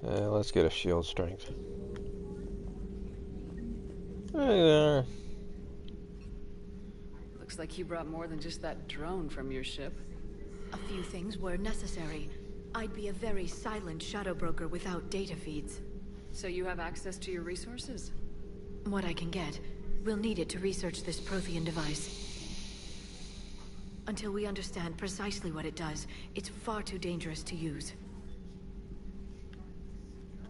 Let's get a shield strength. Hey there. Looks like you brought more than just that drone from your ship. A few things were necessary. I'd be a very silent shadow broker without data feeds. So you have access to your resources? What I can get. We'll need it to research this Prothean device. Until we understand precisely what it does, it's far too dangerous to use.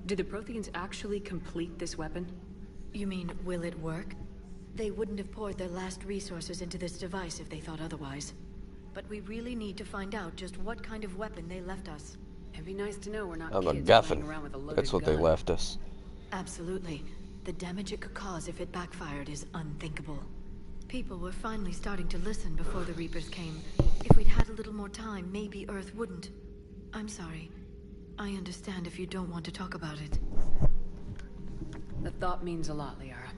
Did the Protheans actually complete this weapon? You mean, will it work? They wouldn't have poured their last resources into this device if they thought otherwise. But we really need to find out just what kind of weapon they left us. It'd be nice to know we're not I'm a kids guffin. playing around with a loaded That's what they gun. left us. Absolutely. The damage it could cause if it backfired is unthinkable. People were finally starting to listen before the Reapers came. If we'd had a little more time, maybe Earth wouldn't. I'm sorry. I understand if you don't want to talk about it. The thought means a lot, Liara.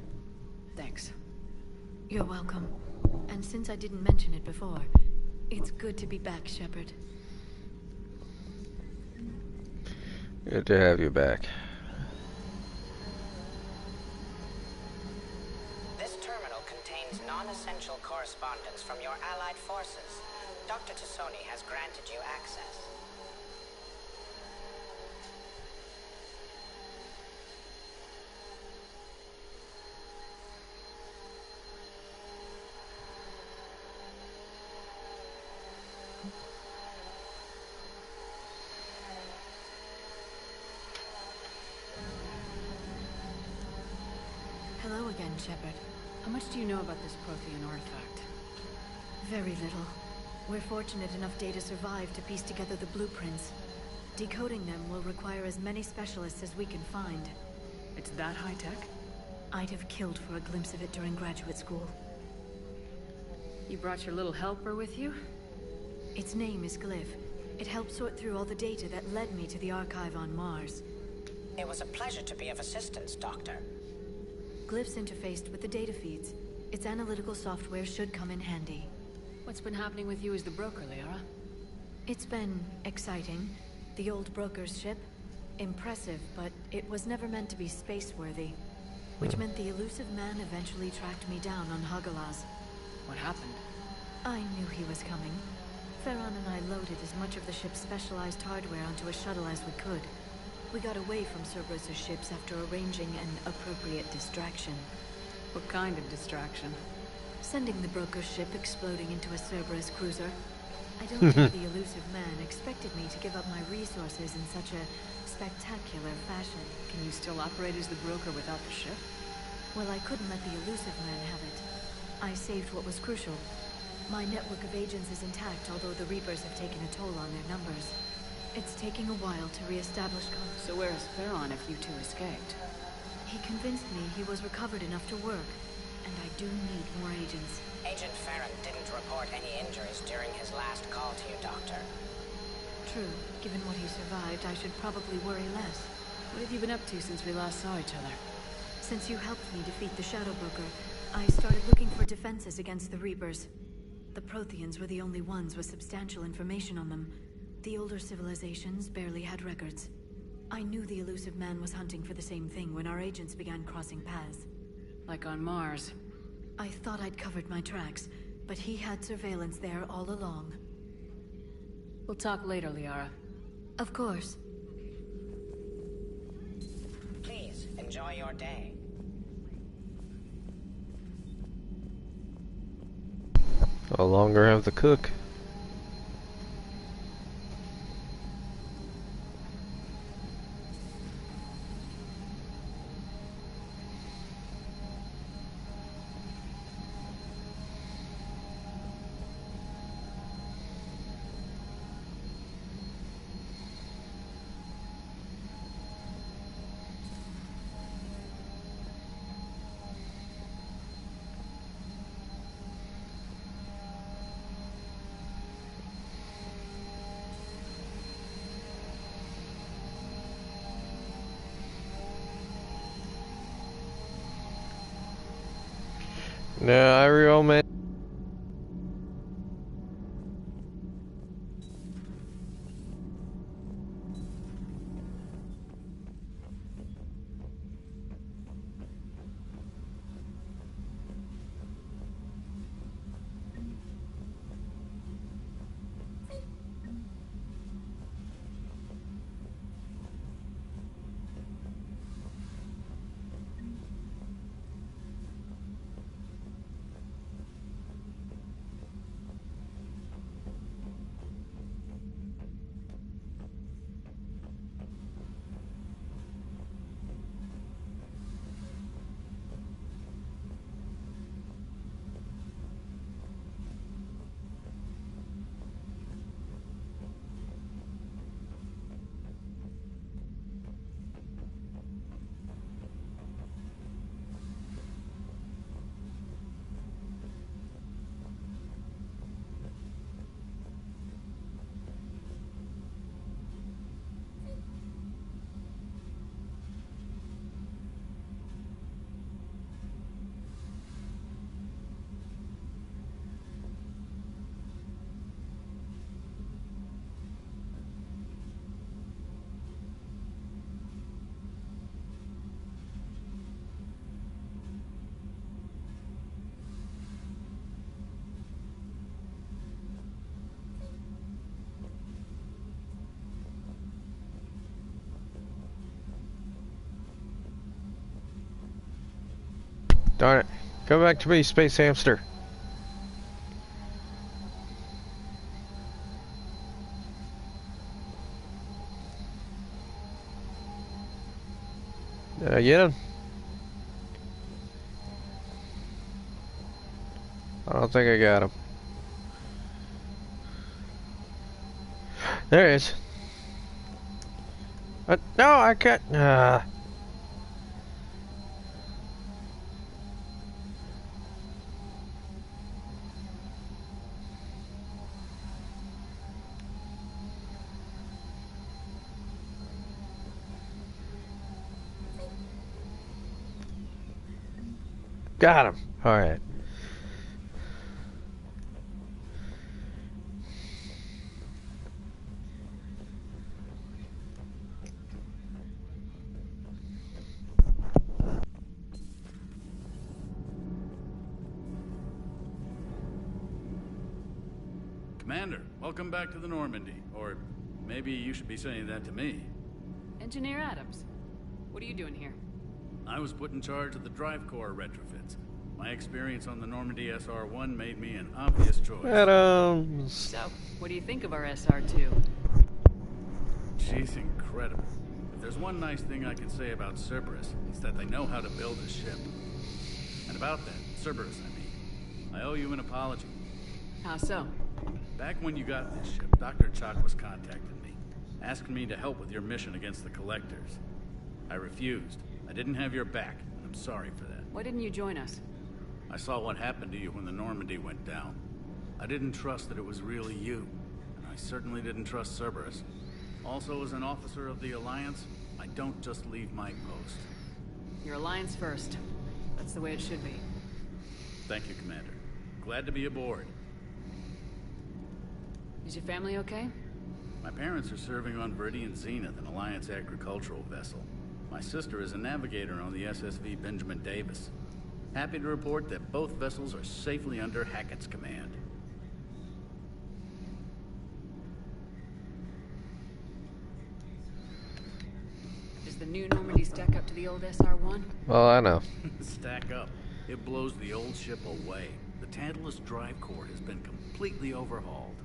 Thanks. You're welcome. And since I didn't mention it before, it's good to be back, Shepard. Good to have you back. This terminal contains non-essential correspondence from your allied forces. Dr. Tassoni has granted you access. Hello again, Shepard. How much do you know about this Prothean artifact? Very little. We're fortunate enough Data survived to piece together the blueprints. Decoding them will require as many specialists as we can find. It's that high-tech? I'd have killed for a glimpse of it during graduate school. You brought your little helper with you? Its name is Glyph. It helped sort through all the data that led me to the archive on Mars. It was a pleasure to be of assistance, Doctor. Glyph's interfaced with the data feeds. Its analytical software should come in handy. What's been happening with you as the broker, Liara? It's been exciting. The old broker's ship. Impressive, but it was never meant to be space-worthy. Which meant the elusive man eventually tracked me down on Hagalaz. What happened? I knew he was coming. Farron and I loaded as much of the ship's specialized hardware onto a shuttle as we could. We got away from Cerberus' ships after arranging an appropriate distraction. What kind of distraction? Sending the broker's ship exploding into a Cerberus cruiser. I don't think the elusive man expected me to give up my resources in such a spectacular fashion. Can you still operate as the broker without the ship? Well, I couldn't let the elusive man have it. I saved what was crucial. My network of agents is intact, although the Reapers have taken a toll on their numbers. It's taking a while to re-establish So where is Farron if you two escaped? He convinced me he was recovered enough to work, and I do need more agents. Agent Farron didn't report any injuries during his last call to you, Doctor. True. Given what he survived, I should probably worry less. What have you been up to since we last saw each other? Since you helped me defeat the Shadow Broker, I started looking for defenses against the Reapers. The Protheans were the only ones with substantial information on them. The older civilizations barely had records. I knew the elusive man was hunting for the same thing when our agents began crossing paths. Like on Mars. I thought I'd covered my tracks, but he had surveillance there all along. We'll talk later, Liara. Of course. Please, enjoy your day. No longer have the cook. No, I real man. Darn it. Come back to me, Space Hamster. Did I get him? I don't think I got him. There he is. No, I can't. Got him. All right. Commander, welcome back to the Normandy. Or maybe you should be saying that to me. Engineer Adams, what are you doing here? I was put in charge of the drive core retrofits. My experience on the Normandy SR-1 made me an obvious choice. Adams. So, what do you think of our SR-2? She's incredible. If there's one nice thing I can say about Cerberus, it's that they know how to build a ship. And about that, Cerberus, I mean, I owe you an apology. How so? Back when you got this ship, Dr. Chalk was contacting me, asking me to help with your mission against the Collectors. I refused. I didn't have your back, and I'm sorry for that. Why didn't you join us? I saw what happened to you when the Normandy went down. I didn't trust that it was really you, and I certainly didn't trust Cerberus. Also, as an officer of the Alliance, I don't just leave my post. Your Alliance first. That's the way it should be. Thank you, Commander. Glad to be aboard. Is your family okay? My parents are serving on Viridian Zenith, an Alliance agricultural vessel. My sister is a navigator on the SSV Benjamin Davis. Happy to report that both vessels are safely under Hackett's command. Does the new Normandy stack up to the old SR-1? Well, I know. Stack up. It blows the old ship away. The Tantalus drive core has been completely overhauled.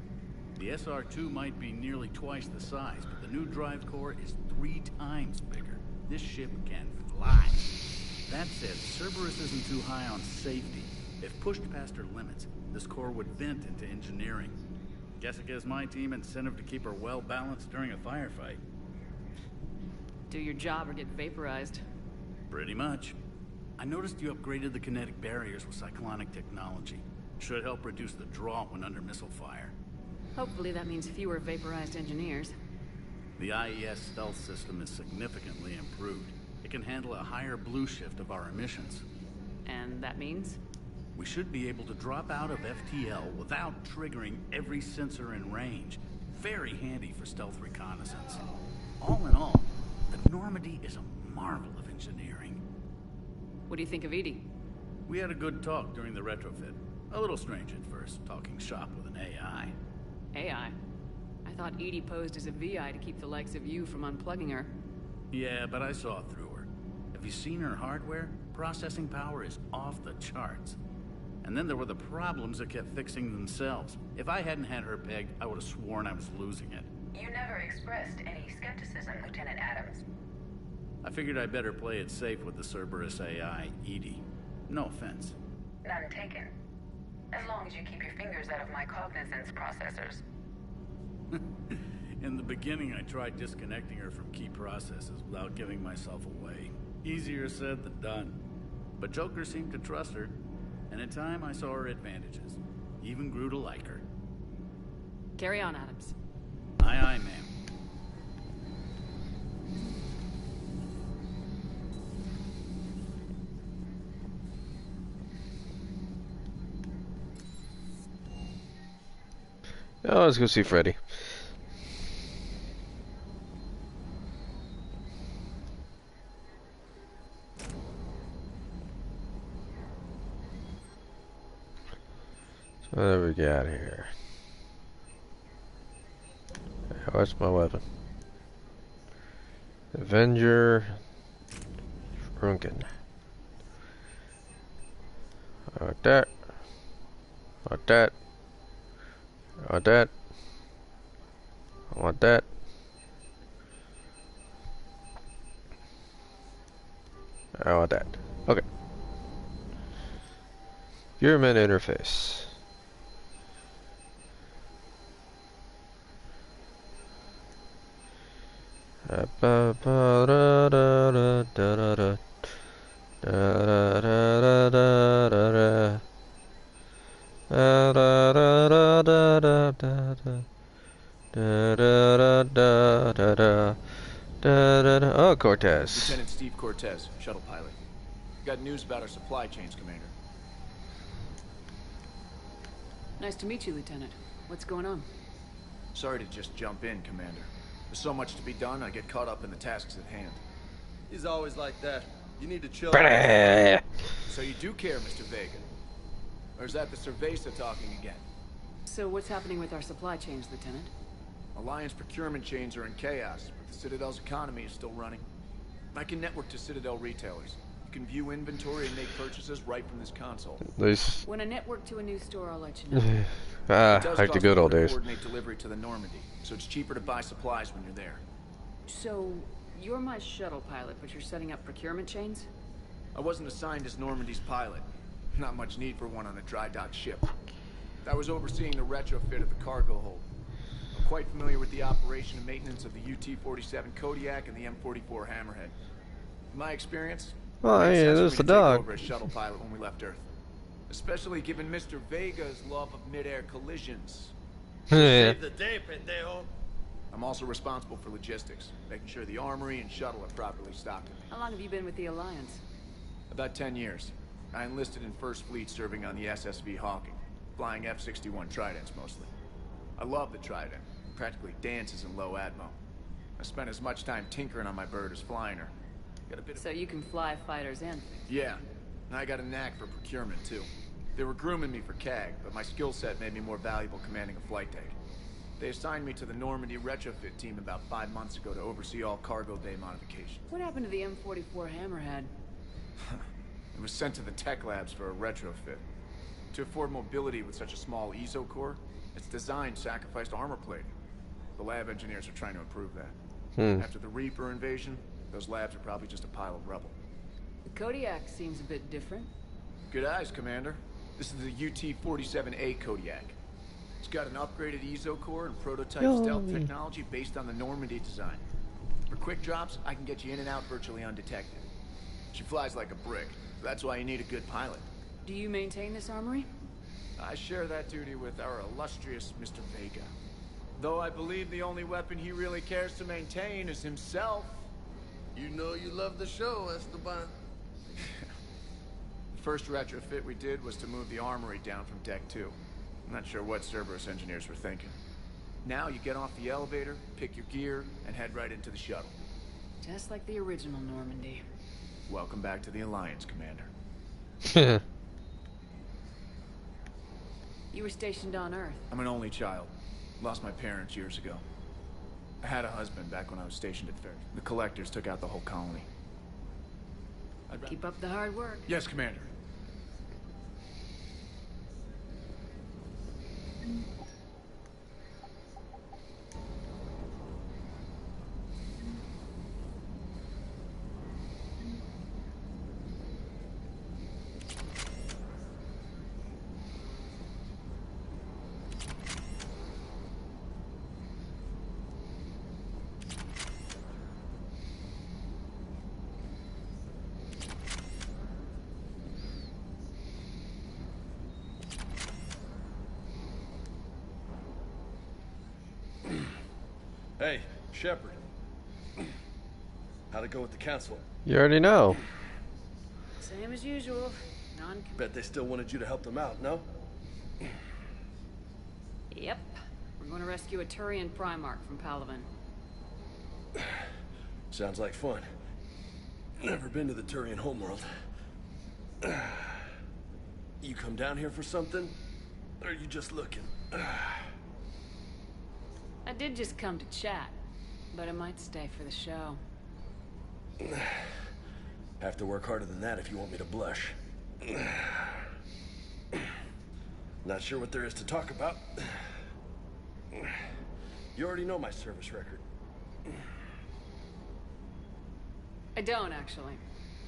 The SR-2 might be nearly twice the size, but the new drive core is 3 times bigger. This ship can fly. That said, Cerberus isn't too high on safety. If pushed past her limits, this core would vent into engineering. Guess it gives my team incentive to keep her well balanced during a firefight. Do your job or get vaporized. Pretty much. I noticed you upgraded the kinetic barriers with cyclonic technology. Should help reduce the draw when under missile fire. Hopefully that means fewer vaporized engineers. The IES stealth system is significantly improved. It can handle a higher blue shift of our emissions. And that means? We should be able to drop out of FTL without triggering every sensor in range. Very handy for stealth reconnaissance. All in all, the Normandy is a marvel of engineering. What do you think of Edie? We had a good talk during the retrofit. A little strange at first, talking shop with an AI. AI? I thought Edie posed as a VI to keep the likes of you from unplugging her. Yeah, but I saw through her. Have you seen her hardware? Processing power is off the charts. And then there were the problems that kept fixing themselves. If I hadn't had her pegged, I would have sworn I was losing it. You never expressed any skepticism, Lieutenant Adams. I figured I'd better play it safe with the Cerberus AI, Edie. No offense. None taken. As long as you keep your fingers out of my cognizance processors. In the beginning, I tried disconnecting her from key processes without giving myself away. Easier said than done. But Joker seemed to trust her, and in time I saw her advantages. Even grew to like her. Carry on, Adams. Aye, aye, ma'am. Oh, let's go see Freddy. So what do we got here? What's my weapon? Avenger Shrunken. Like that. Like that. I want that. I want that. I want that. Okay. Gearman interface. Oh, Cortez. Lieutenant Steve Cortez, shuttle pilot. Got news about our supply chains, Commander. Nice to meet you, Lieutenant. What's going on? Sorry to just jump in, Commander. There's so much to be done, I get caught up in the tasks at hand. He's always like that. You need to chill. So you do care, Mr. Vega? Or is that the Cerveza talking again? So what's happening with our supply chains, Lieutenant? Alliance procurement chains are in chaos, but the Citadel's economy is still running. I can network to Citadel retailers. You can view inventory and make purchases right from this console. When I network to a new store, I'll let you know. Like the good old days. Coordinate delivery to the Normandy, so it's cheaper to buy supplies when you're there. So, you're my shuttle pilot, but you're setting up procurement chains? I wasn't assigned as Normandy's pilot. Not much need for one on a dry dock ship. I was overseeing the retrofit of the cargo hold. I'm quite familiar with the operation and maintenance of the UT-47 Kodiak and the M44 Hammerhead. In my experience, oh, hey, there's the dog. over as shuttle pilot when we left Earth. Especially given Mr. Vega's love of mid-air collisions. Save the day, pendejo. I'm also responsible for logistics, making sure the armory and shuttle are properly stocked. How long have you been with the Alliance? About 10 years. I enlisted in First Fleet serving on the SSV Hawking, flying F-61 Tridents mostly. I love the Trident. Practically dances in low atmo. I spent as much time tinkering on my bird as flying her. Got a bit so you can fly fighters and things. Yeah, and I got a knack for procurement too. They were grooming me for CAG, but my skill set made me more valuable commanding a flight deck. They assigned me to the Normandy retrofit team about 5 months ago to oversee all cargo bay modifications. What happened to the M44 Hammerhead? It was sent to the tech labs for a retrofit. To afford mobility with such a small ESO core, its design sacrificed armor plating. The lab engineers are trying to improve that. After the Reaper invasion, those labs are probably just a pile of rubble. The Kodiak seems a bit different. Good eyes, Commander. This is the UT-47A Kodiak. It's got an upgraded ESO core and prototype stealth technology based on the Normandy design. For quick drops, I can get you in and out virtually undetected. She flies like a brick. That's why you need a good pilot. Do you maintain this armory? I share that duty with our illustrious Mr. Vega. Though I believe the only weapon he really cares to maintain is himself. You know you love the show, Esteban. The first retrofit we did was to move the armory down from Deck 2. I'm not sure what Cerberus engineers were thinking. Now you get off the elevator, pick your gear, and head right into the shuttle. Just like the original Normandy. Welcome back to the Alliance, Commander. You were stationed on Earth. I'm an only child. Lost my parents years ago. I had a husband back when I was stationed at Ferris. The Collectors took out the whole colony. Keep up the hard work. Yes, Commander. Hey, Shepard. How'd it go with the council? You already know. Same as usual. Bet they still wanted you to help them out, no? Yep. We're going to rescue a Turian Primarch from Palaven. Sounds like fun. Never been to the Turian homeworld. You come down here for something? Or are you just looking? I did just come to chat, but I might stay for the show. Have to work harder than that if you want me to blush. Not sure what there is to talk about. You already know my service record. I don't, actually.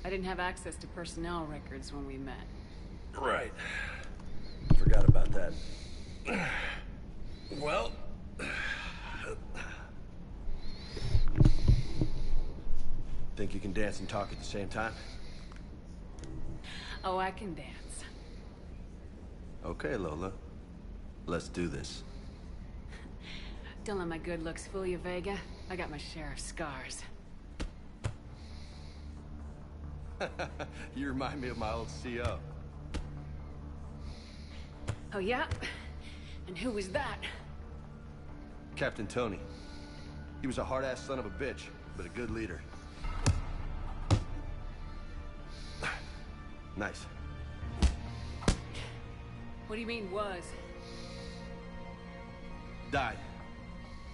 I didn't have access to personnel records when we met. Right. Forgot about that. Well... Think you can dance and talk at the same time? Oh, I can dance. Okay, Lola. Let's do this. Don't let my good looks fool you, Vega. I got my share of scars. You remind me of my old CO. Oh yeah? And who was that? Captain Tony. He was a hard-ass son of a bitch, but a good leader. Nice. What do you mean, was? Died.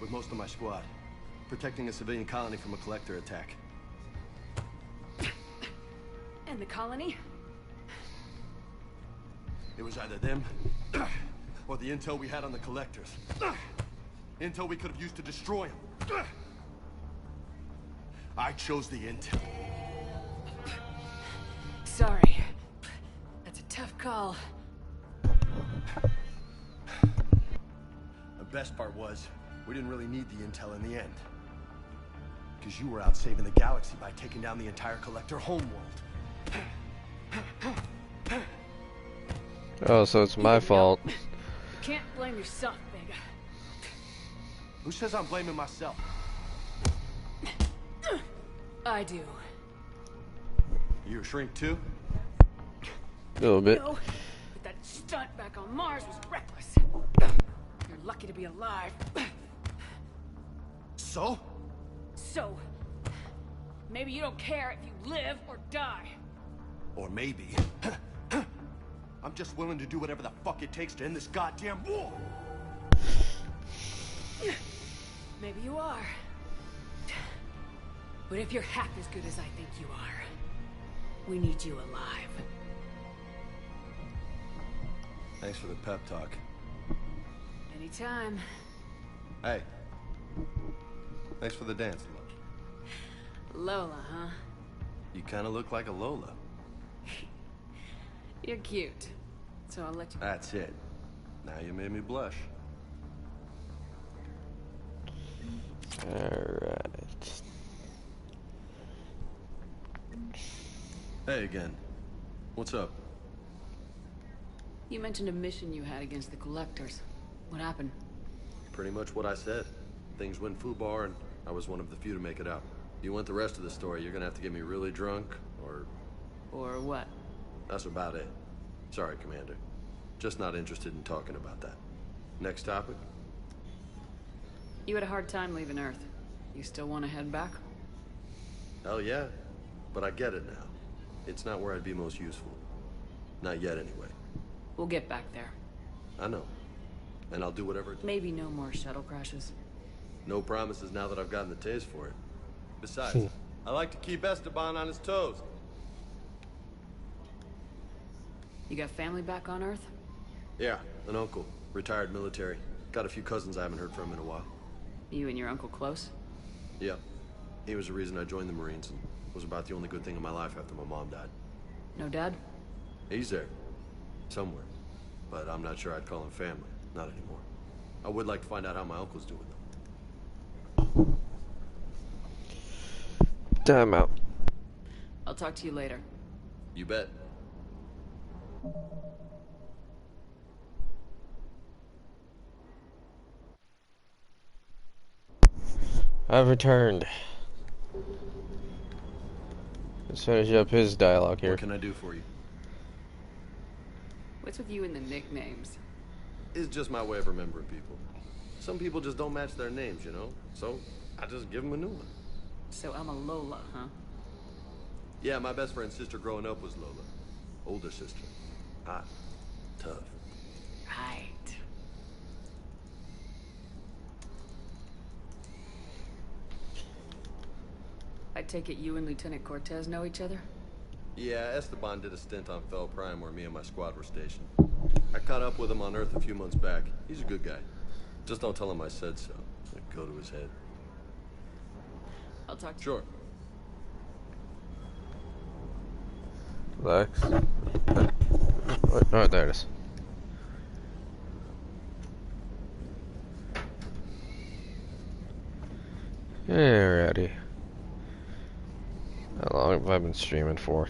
With most of my squad. Protecting a civilian colony from a collector attack. And the colony? It was either them, or the intel we had on the collectors. Intel we could have used to destroy them. I chose the intel. Sorry. That's a tough call. The best part was, we didn't really need the intel in the end. Because you were out saving the galaxy by taking down the entire collector homeworld. Oh, so it's my fault. You can't blame yourself, Vega. Who says I'm blaming myself? I do. You a shrink too? A little bit. No, but that stunt back on Mars was reckless. You're lucky to be alive. So? So, maybe you don't care if you live or die. Or maybe... I'm just willing to do whatever the fuck it takes to end this goddamn war! Maybe you are. But if you're half as good as I think you are, we need you alive. Thanks for the pep talk. Anytime. Hey. Thanks for the dance, Lola. Lola, huh? You kinda look like a Lola. You're cute. So I'll let you... That's it. Now you made me blush. Alright. Hey again. What's up? You mentioned a mission you had against the Collectors. What happened? Pretty much what I said. Things went foobar and I was one of the few to make it out. You want the rest of the story, you're gonna have to get me really drunk, or... Or what? That's about it. Sorry, Commander. Just not interested in talking about that. Next topic? You had a hard time leaving Earth. You still want to head back? Hell yeah. But I get it now. It's not where I'd be most useful. Not yet, anyway. We'll get back there. I know. And I'll do whatever... Maybe no more shuttle crashes. No promises now that I've gotten the taste for it. Besides, I like to keep Esteban on his toes. You got family back on Earth? Yeah, an uncle. Retired military. Got a few cousins I haven't heard from in a while. You and your uncle close? Yeah. He was the reason I joined the Marines and was about the only good thing in my life after my mom died. No dad? He's there. Somewhere. But I'm not sure I'd call him family. Not anymore. I would like to find out how my uncle's doing, though. Time out. I'll talk to you later. You bet. I've returned. Let's finish up his dialogue here. What can I do for you? What's with you and the nicknames? It's just my way of remembering people. Some people just don't match their names, you know? So, I just give them a new one. So I'm a Lola, huh? Yeah, my best friend's sister growing up was Lola. Older sister. Hot. Tough. Right. I take it you and Lieutenant Cortez know each other? Yeah, Esteban did a stint on Fel Prime where me and my squad were stationed. I caught up with him on Earth a few months back. He's a good guy. Just don't tell him I said so. It'd go to his head. I'll talk to you. Sure. Lex. Oh, there it is. Alrighty. How long have I been streaming for?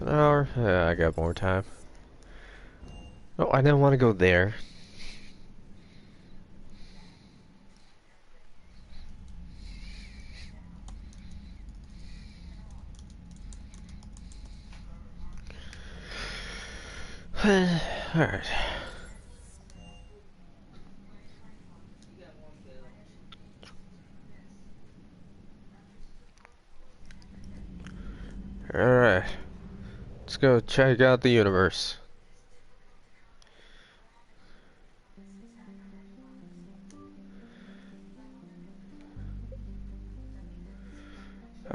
An hour? Yeah, I got more time. Oh, I didn't want to go there. Alright. Alright. Let's go check out the universe.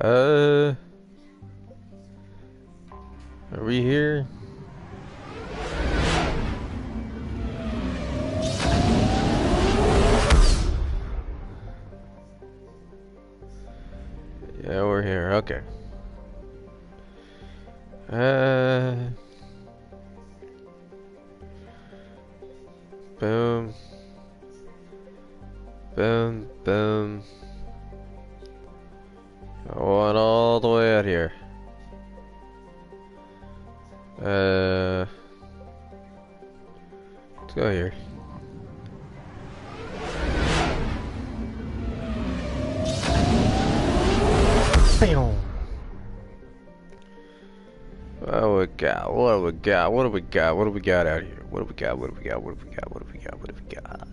Are we here? Yeah, we're here. Okay. Boom. Boom, boom. Going all the way out here. Let's go here. Bam. What we got? What do we got? What do we got? What do we got out here? What do we got? What do we got? What do we got? What do we got? What do we got?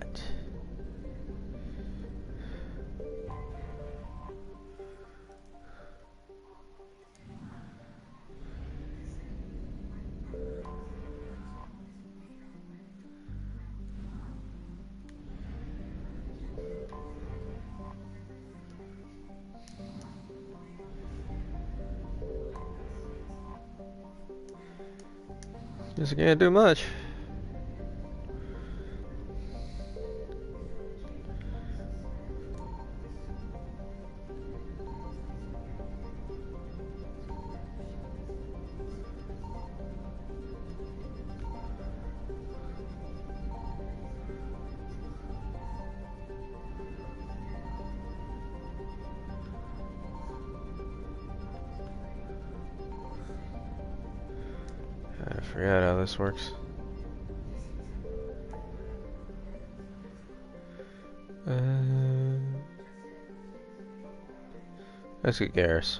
Guess I can't do much. I forgot how this works. Let's get Garrus.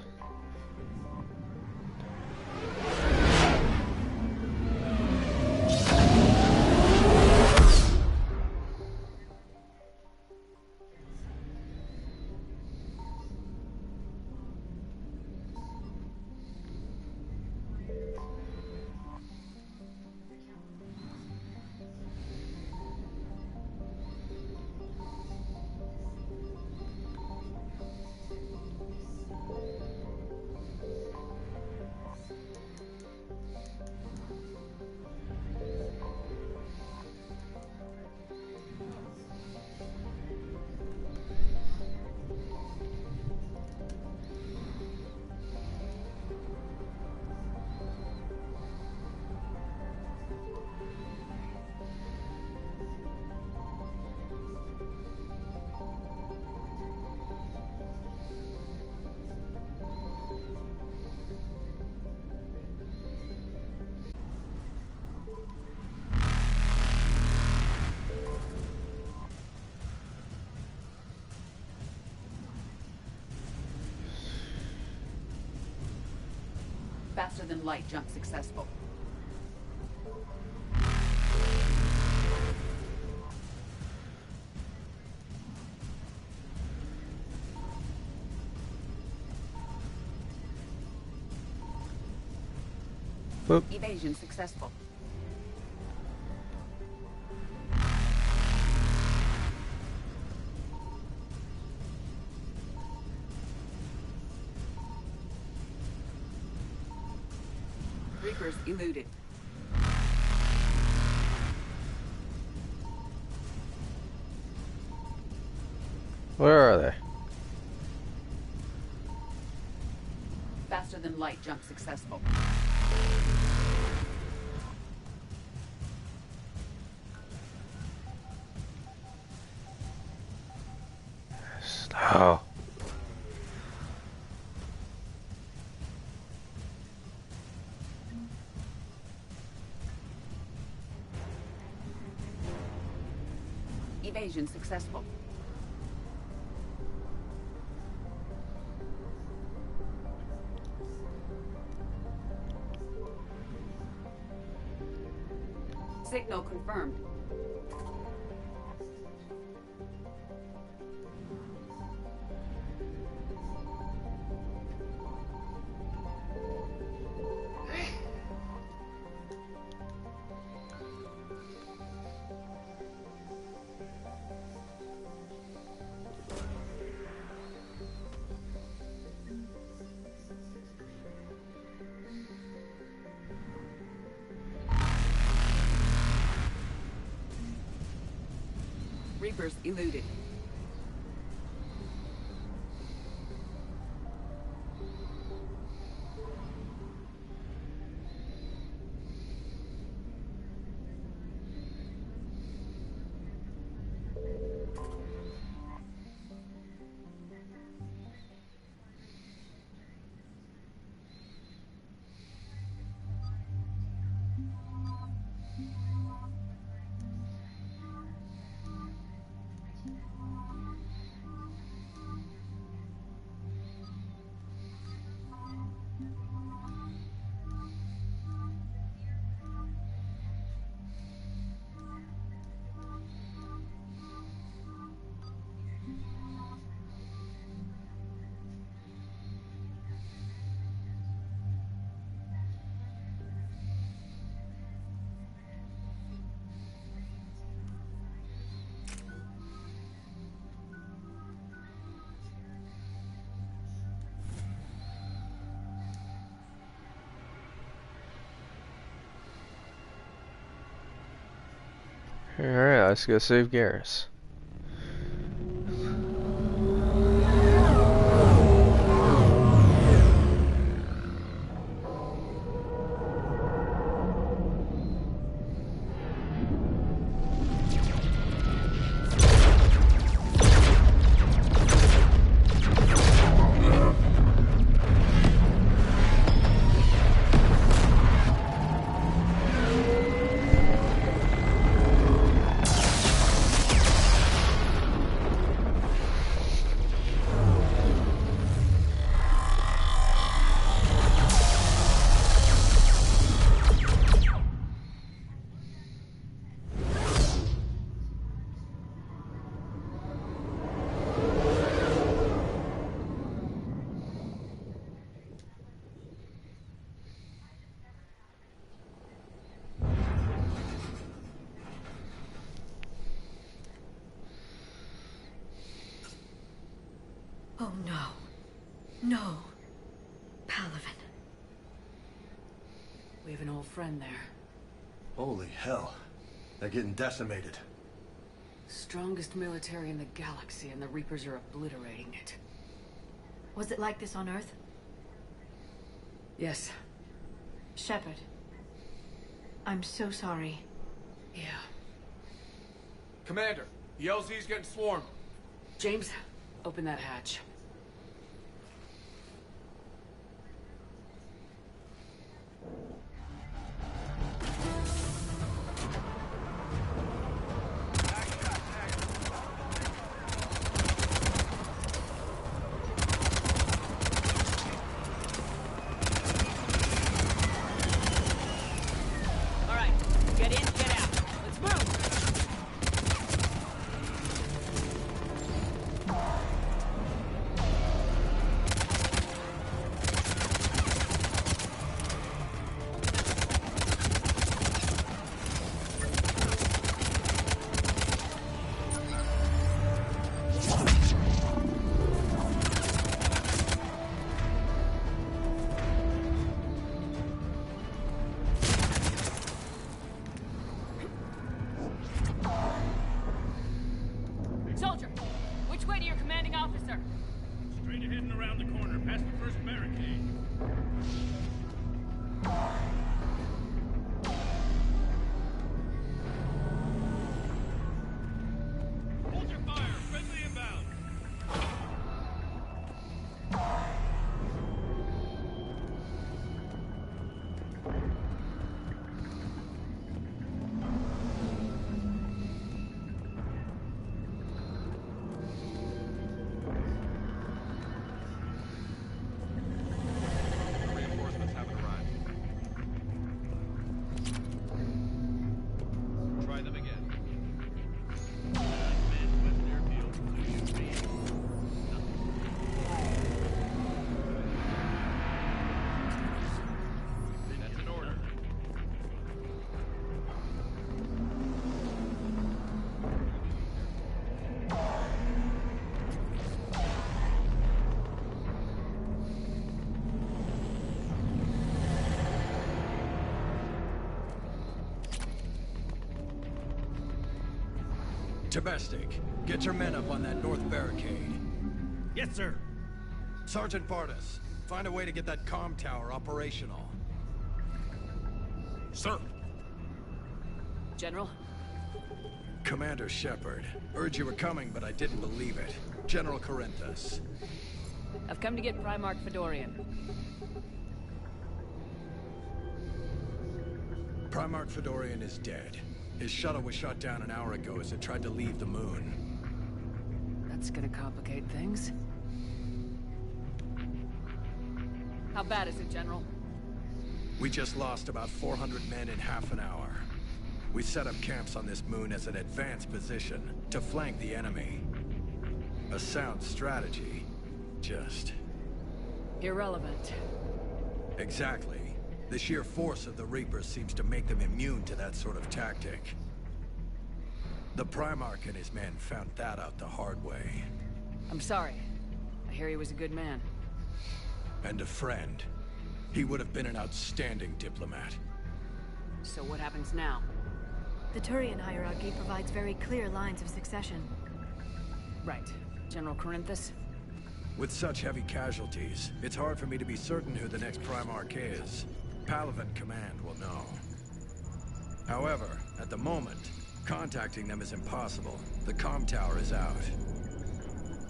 Faster than light jump successful. Boop. Evasion successful. Reapers eluded. Where are they? Faster than light jump successful. Oh. Evasion successful. Signal confirmed. Reapers eluded. Alright, let's go save Garrus. Oh no. No. Palaven. We have an old friend there. Holy hell. They're getting decimated. Strongest military in the galaxy, and the Reapers are obliterating it. Was it like this on Earth? Yes. Shepard. I'm so sorry. Yeah. Commander, the LZ's getting swarmed. James, open that hatch. Soldier, which way to your commanding officer? Straight ahead and around the corner, past the first barricade. Hold your fire! Friendly inbound! Reinforcements Domestic, get your men up on that north barricade. Yes, sir. Sergeant Bartis, find a way to get that comm tower operational. Sir. General? Commander Shepard. Heard you were coming, but I didn't believe it. General Corinthus. I've come to get Primarch Fedorian. Primarch Fedorian is dead. His shuttle was shot down an hour ago as it tried to leave the moon. That's gonna complicate things. How bad is it, General? We just lost about 400 men in half an hour. We set up camps on this moon as an advanced position to flank the enemy. A sound strategy. Just... irrelevant. Exactly. The sheer force of the Reapers seems to make them immune to that sort of tactic. The Primarch and his men found that out the hard way. I'm sorry. I hear he was a good man. And a friend. He would have been an outstanding diplomat. So what happens now? The Turian hierarchy provides very clear lines of succession. Right. General Corinthus? With such heavy casualties, it's hard for me to be certain who the next Primarch is. Palaven Command will know. However, at the moment, contacting them is impossible. The comm tower is out.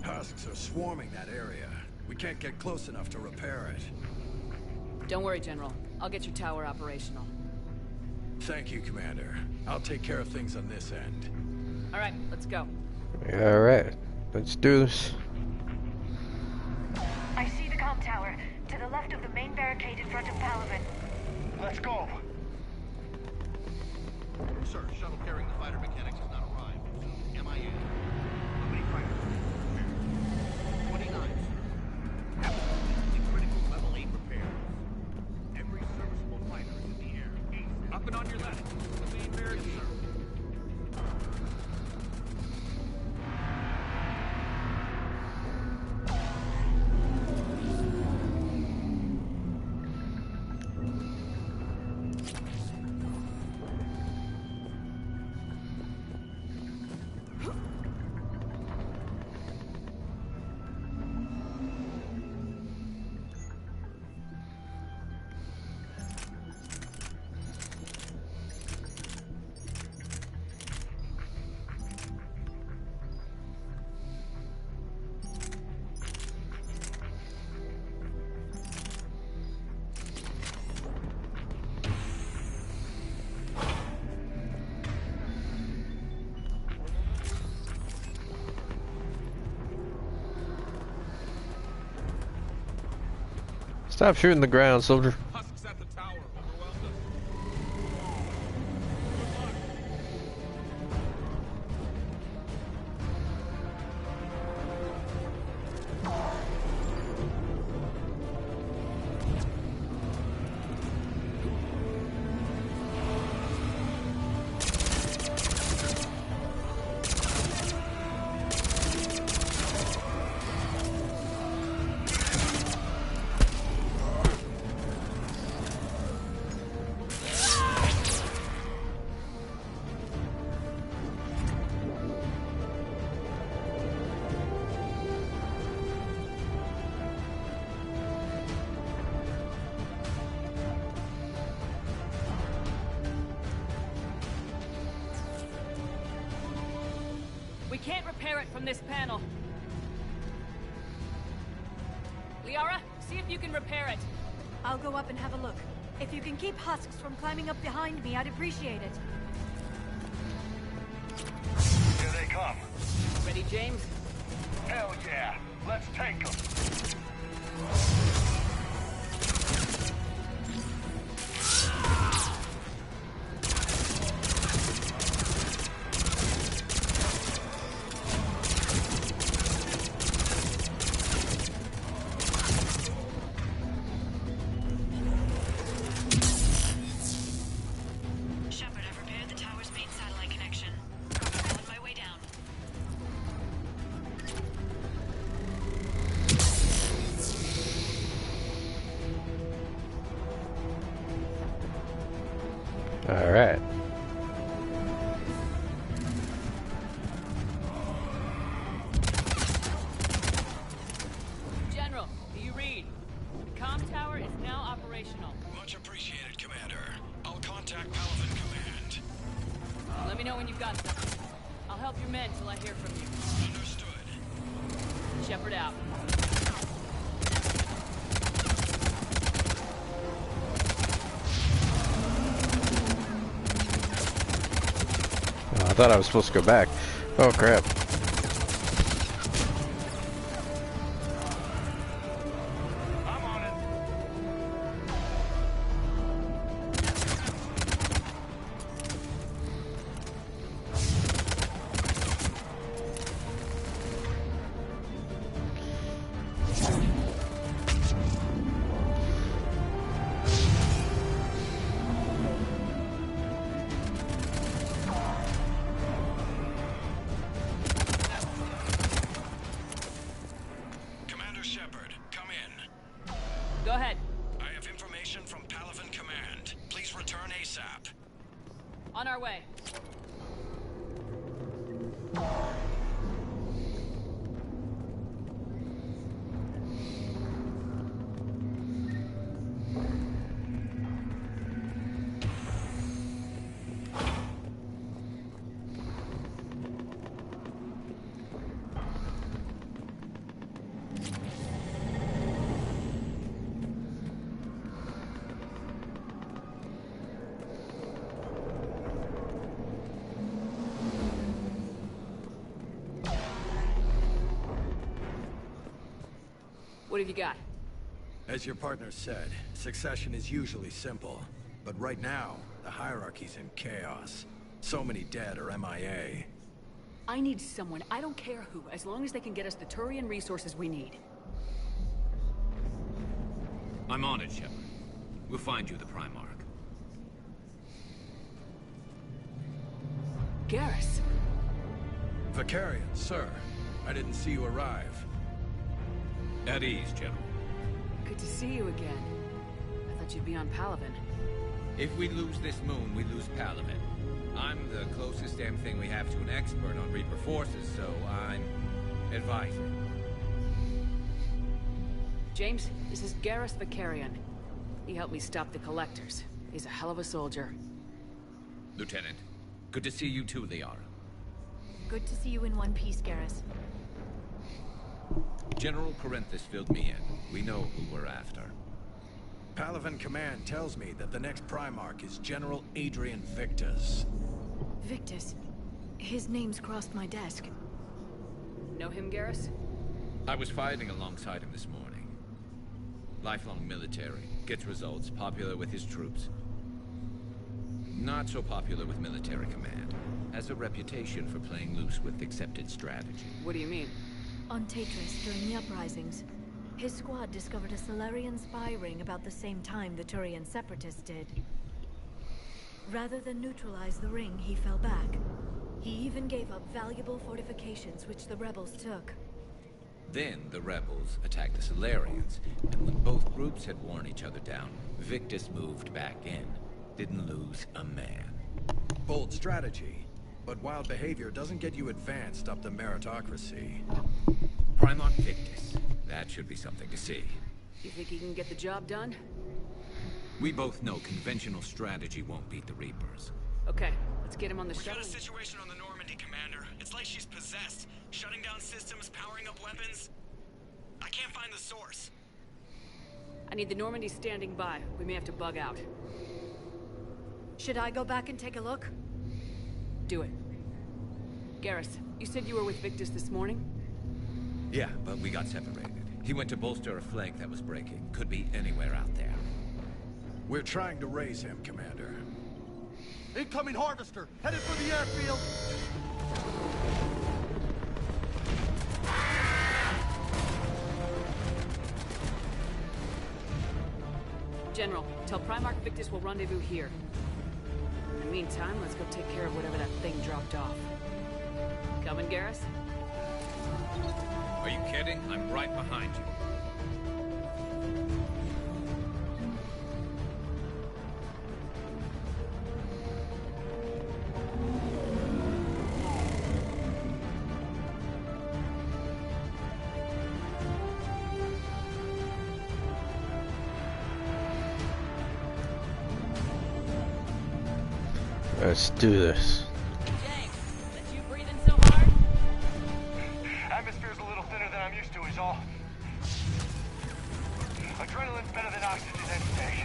Husks are swarming that area. We can't get close enough to repair it. Don't worry, General. I'll get your tower operational. Thank you, Commander. I'll take care of things on this end. All right, let's go. All right, let's do this. I see the comm tower, to the left of the main barricade in front of Palaven. Let's go! Sir, shuttle carrying the fighter mechanics has not arrived. MIA. How many fighters? 29. Absolutely critical level 8 repairs. Every serviceable fighter is in the air. Up and on your left. The main barricade. Yes, sir. Stop shooting the ground, soldier. Husks at the tower. Overwhelmed We can't repair it from this panel. Liara, see if you can repair it. I'll go up and have a look. If you can keep Husks from climbing up behind me, I'd appreciate it. Here they come. Ready, James? Hell yeah! Let's take them! Shepard, I've repaired the tower's main satellite connection. On my way down. All right. Let me know when you've got something. I'll help your men till I hear from you. Understood. Shepard out. Oh, I thought I was supposed to go back. Oh crap. Commander Shepard, come in. Go ahead. I have information from Palaven Command. Please return ASAP. On our way. What have you got? As your partner said, succession is usually simple. But right now, the hierarchy's in chaos. So many dead or MIA. I need someone, I don't care who, as long as they can get us the Turian resources we need. I'm on it, Shepard. We'll find you the Primarch. Garrus. Vicarian, sir. I didn't see you arrive. At ease, General. Good to see you again. I thought you'd be on Palaven. If we lose this moon, we lose Palaven. I'm the closest damn thing we have to an expert on Reaper forces, so I'm advising. James, this is Garrus Vicarian. He helped me stop the Collectors. He's a hell of a soldier. Lieutenant, good to see you too, Liara. Good to see you in one piece, Garrus. General Corinthus filled me in. We know who we're after. Palaven Command tells me that the next Primarch is General Adrian Victus. Victus? His name's crossed my desk. Know him, Garrus? I was fighting alongside him this morning. Lifelong military, gets results, popular with his troops. Not so popular with military command. Has a reputation for playing loose with accepted strategy. What do you mean? On Tatris, during the uprisings, his squad discovered a Solarian spy ring about the same time the Turian separatists did. Rather than neutralize the ring, he fell back. He even gave up valuable fortifications which the rebels took. Then the rebels attacked the Solarians, and when both groups had worn each other down, Victus moved back in. Didn't lose a man. Bold strategy, but wild behavior doesn't get you advanced up the meritocracy. Primarch Victus. That should be something to see. You think he can get the job done? We both know conventional strategy won't beat the Reapers. Okay, let's get him on the shuttle. We got a situation on the Normandy, Commander. It's like she's possessed. Shutting down systems, powering up weapons. I can't find the source. I need the Normandy standing by. We may have to bug out. Should I go back and take a look? Do it. Garrus, you said you were with Victus this morning? Yeah, but we got separated. He went to bolster a flank that was breaking. Could be anywhere out there. We're trying to raise him, Commander. Incoming Harvester! Headed for the airfield! General, tell Primarch Victus we'll rendezvous here. In the meantime, let's go take care of whatever that thing dropped off. Coming, Garrus? Are you kidding? I'm right behind you. Let's do this. used to is all. Adrenaline's better than oxygen any day.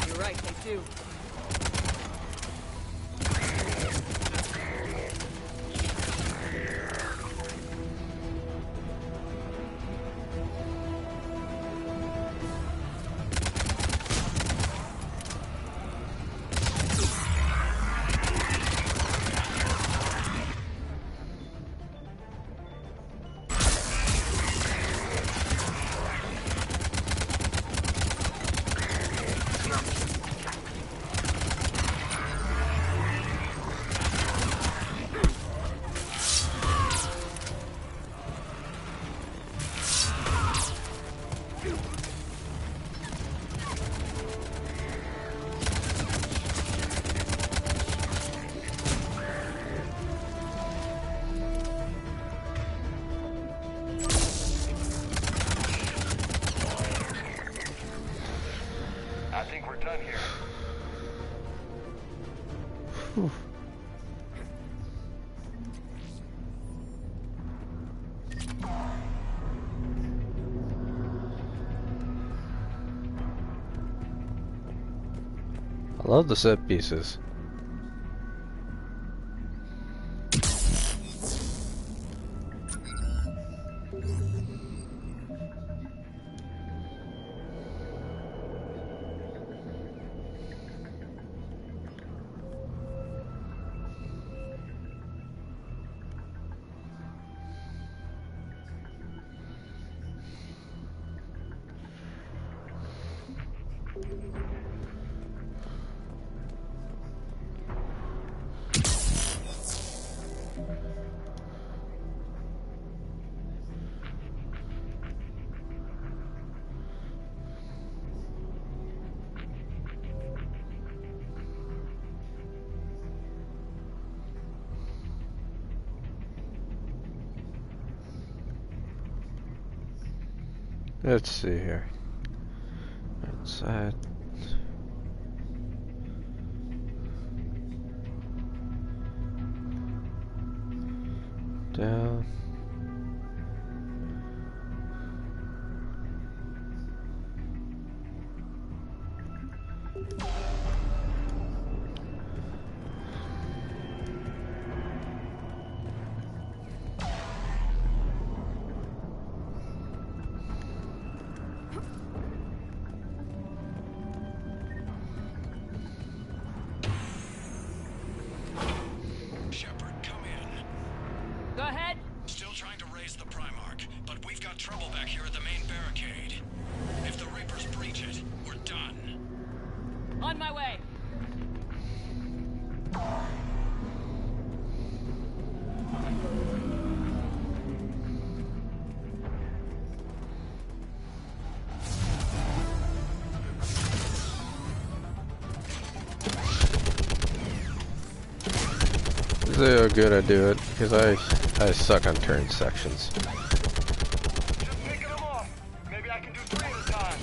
You're right, they do. I think we're done here. Whew. I love the set pieces. Let's see here. Outside. Down. Shepard, come in. Go ahead. Still trying to raise the Primarch, but we've got trouble back here at the main barricade. If the Reapers breach it, we're done. On my way. See how good I do it, because I suck on turn sections. Just picking them off. Maybe I can do 3 at a time.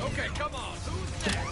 Okay, come on. Who's next?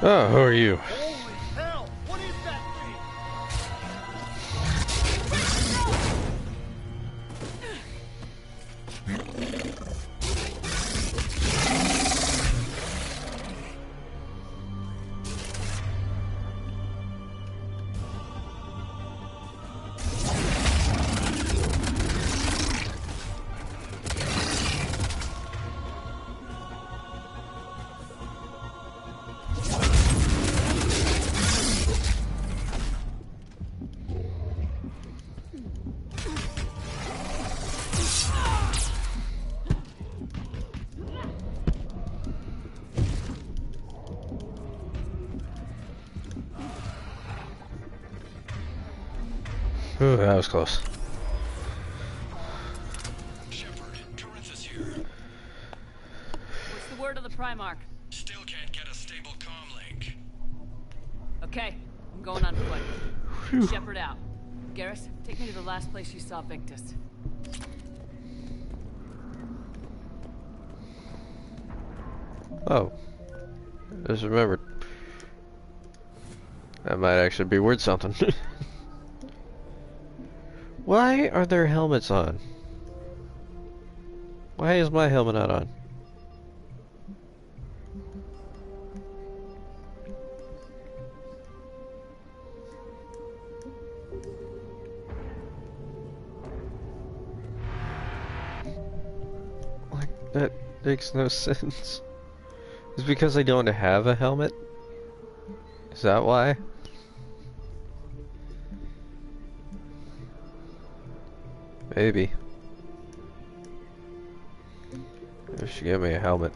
Oh, who are you? Holy hell! What is that thing? Ooh, that was close. Shepard, Corinthus here. What's the word on the Primarch? Still can't get a stable comm link. Okay, I'm going on foot. Shepard out. Garrus, take me to the last place you saw Victus. Oh. Just remembered. That might actually be worth something. Why are their helmets on? Why is my helmet not on? Like, that makes no sense. It's because I don't have a helmet? Is that why? Maybe. They should give me a helmet.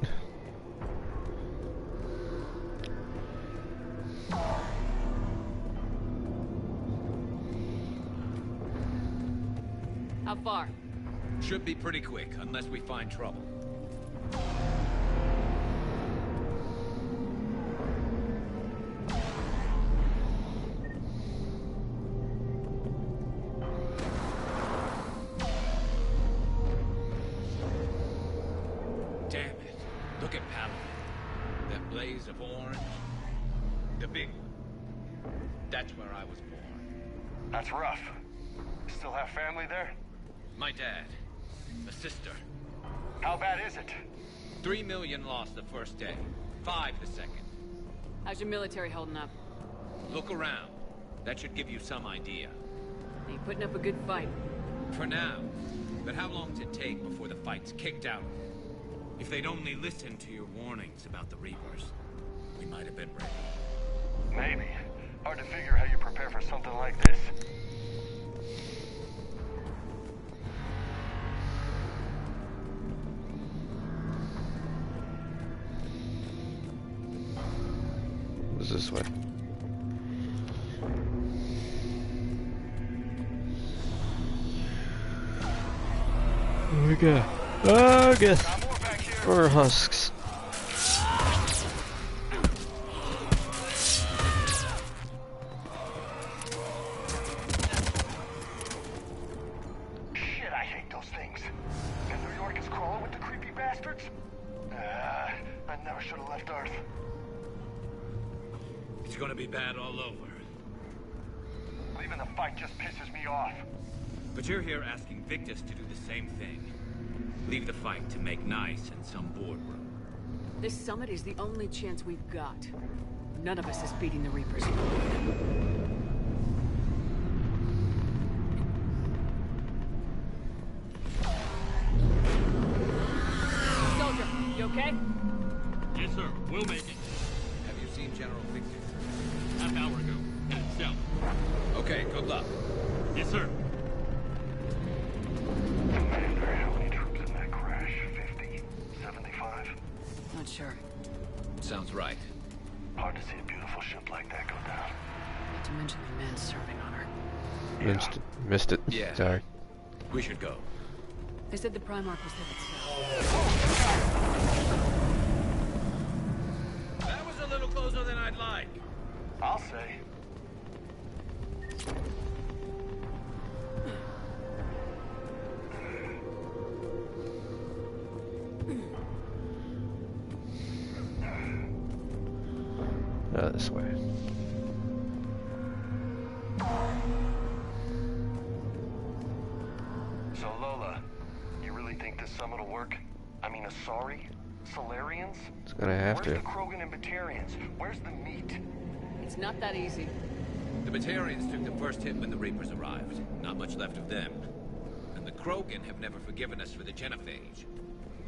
How far? Should be pretty quick, unless we find trouble. Damn it. Look at Paladin. That blaze of orange. The big one. That's where I was born. That's rough. Still have family there? My dad. A sister. How bad is it? 3 million lost the first day. 5 the second. How's your military holding up? Look around. That should give you some idea. Are you putting up a good fight? For now. But how long does it take before the fight's kicked out? If they'd only listened to your warnings about the Reapers, we might have been ready. Maybe. Hard to figure how you prepare for something like this. What's this way? Oh my god. Oh god. Or husks. Shit, I hate those things. And New York is crawling with the creepy bastards? I never should have left Earth. It's gonna be bad all over. Leaving the fight just pisses me off. But you're here asking Victus to do the same thing. Leave the fight to make nice in some boardroom. This summit is the only chance we've got. None of us is beating the Reapers. Soldier, you okay? Yes, sir. We'll make it. Have you seen General Victus? Half hour ago. Headed south. Okay, good luck. Yes, sir. Commander, how many troops in that crash? 50? 75? Not sure. Sounds right. Hard to see a beautiful ship like that go down. Not to mention the men serving on her. Missed it. Yeah. Sorry. We should go. They said the Primarch was headed south. That was a little closer than I'd like. I'll say. This way. So Lola, you really think this summit will work? I mean, Asari? Solarians? It's gonna have to. Where's the Krogan and Batarians? Where's the meat? It's not that easy. The Batarians took the first hit when the Reapers arrived. Not much left of them. And the Krogan have never forgiven us for the genophage.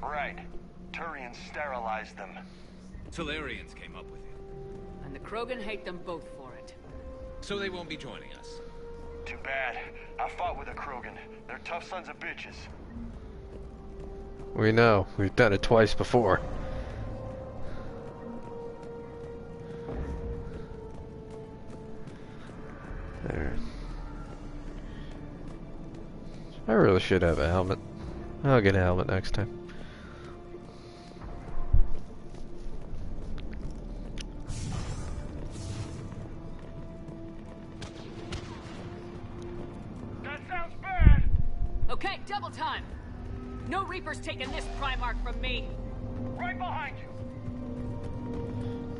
Right. Turians sterilized them. Solarians came up with it. And the Krogan hate them both for it. So they won't be joining us. Too bad. I fought with a Krogan. They're tough sons of bitches. We know. We've done it twice before. There. I really should have a helmet. I'll get a helmet next time. That sounds bad! Okay, double time! No Reaper's taking this Primarch from me! Right behind you!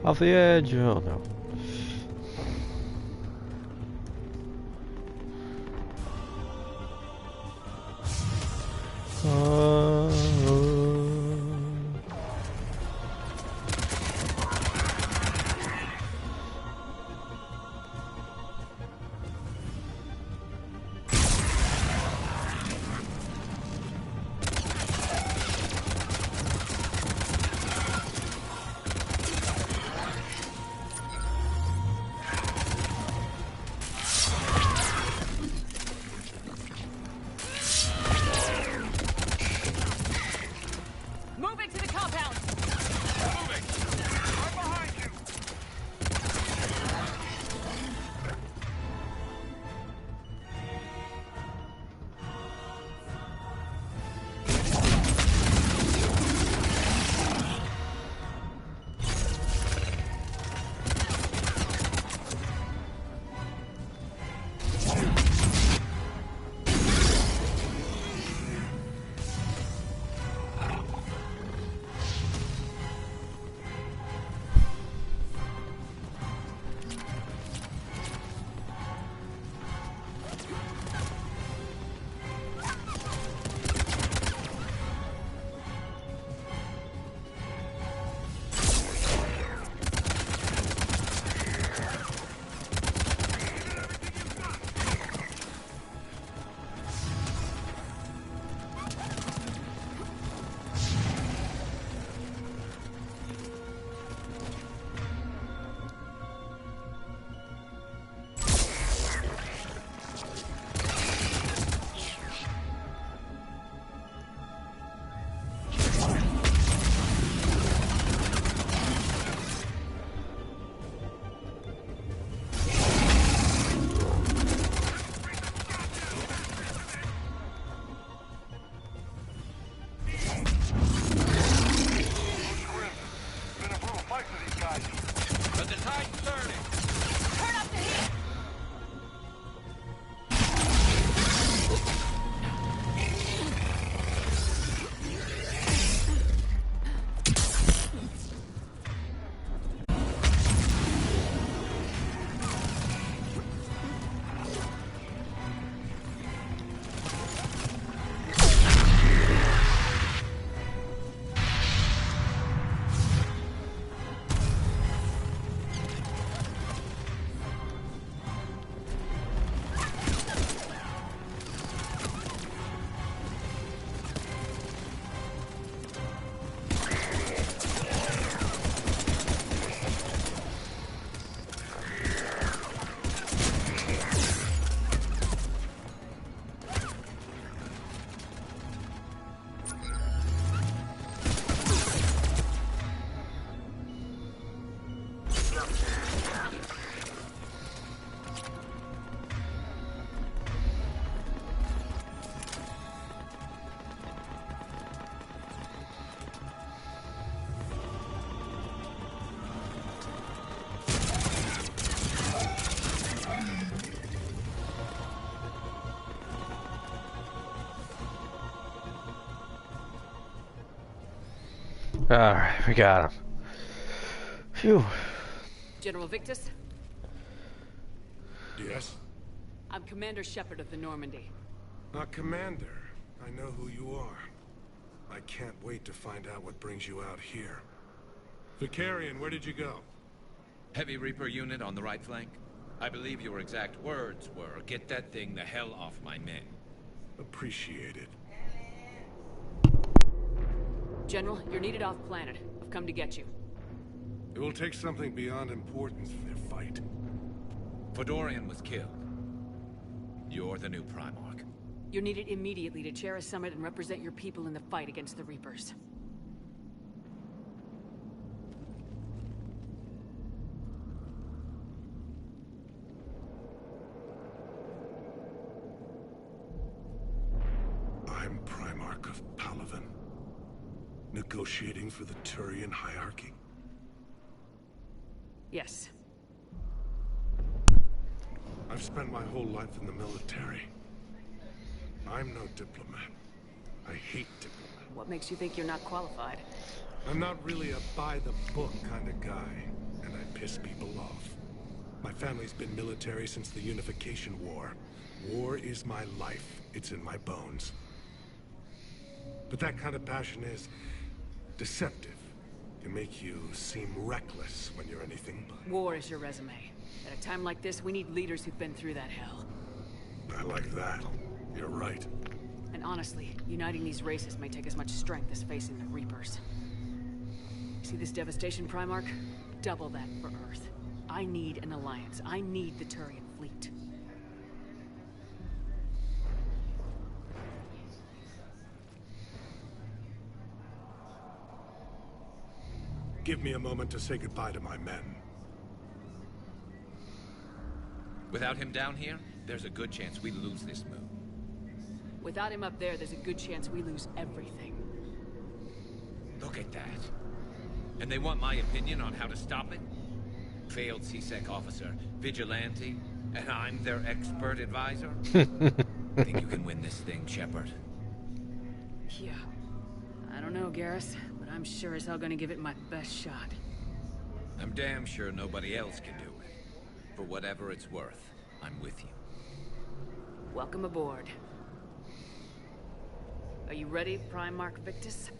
Off the edge, oh no. Move into the compound! Moving! Right behind you! Alright, we got him. Phew. General Victus? Yes? I'm Commander Shepard of the Normandy. Commander. I know who you are. I can't wait to find out what brings you out here. Vicarian, where did you go? Heavy Reaper unit on the right flank. I believe your exact words were, "Get that thing the hell off my men." Appreciate it. General, you're needed off planet. I've come to get you. It will take something beyond importance for their fight. Fedorian was killed. You're the new Primarch. You're needed immediately to chair a summit and represent your people in the fight against the Reapers. I'm Primarch of Palaven. Negotiating for the Turian hierarchy? Yes. I've spent my whole life in the military. I'm no diplomat. I hate diplomat. What makes you think you're not qualified? I'm not really a by-the-book kind of guy, and I piss people off. My family's been military since the Unification War. War is my life. It's in my bones. But that kind of passion is deceptive. It can make you seem reckless when you're anything but. War is your resume. At a time like this, we need leaders who've been through that hell. I like that. You're right. And honestly, uniting these races may take as much strength as facing the Reapers. See this devastation, Primarch? Double that for Earth. I need an alliance. I need the Turian fleet. Give me a moment to say goodbye to my men. Without him down here, there's a good chance we lose this move. Without him up there's a good chance we lose everything. Look at that. And they want my opinion on how to stop it? Failed C-Sec officer, vigilante, and I'm their expert advisor? Think you can win this thing, Shepard? Yeah. I don't know, Garrus, but I'm sure as hell gonna give it my best shot. I'm damn sure nobody else can do it. For whatever it's worth, I'm with you. Welcome aboard. Are you ready, Primarch Victus?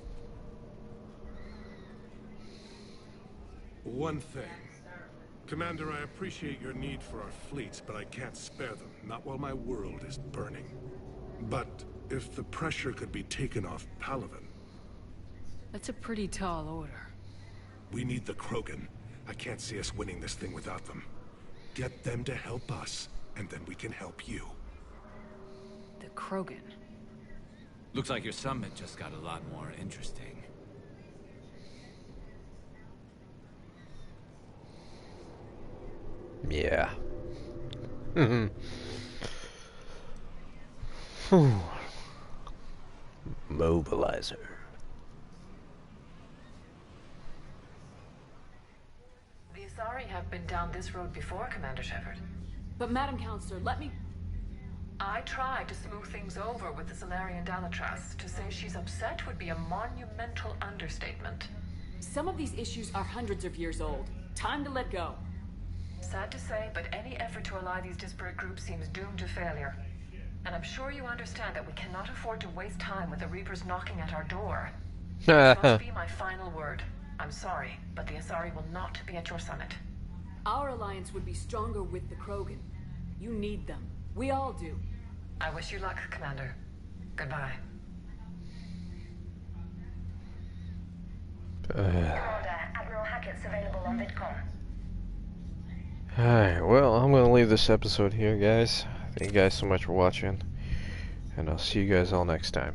One thing. Commander, I appreciate your need for our fleets, but I can't spare them. Not while my world is burning. But if the pressure could be taken off Palaven... That's a pretty tall order. We need the Krogan. I can't see us winning this thing without them. Get them to help us, and then we can help you. The Krogan? Looks like your summit just got a lot more interesting. Yeah. Mobilizer. The Asari have been down this road before, Commander Shepard. But Madam Counselor, let me... I tried to smooth things over with the Solarian Dalatras. To say she's upset would be a monumental understatement. Some of these issues are hundreds of years old. Time to let go. Sad to say, but any effort to ally these disparate groups seems doomed to failure. And I'm sure you understand that we cannot afford to waste time with the Reapers knocking at our door. This must be my final word. I'm sorry, but the Asari will not be at your summit. Our alliance would be stronger with the Krogan. You need them. We all do. I wish you luck, Commander. Goodbye. Commander, Admiral Hackett's available on VidCon. Alright, well, I'm going to leave this episode here, guys. Thank you guys so much for watching, and I'll see you guys all next time.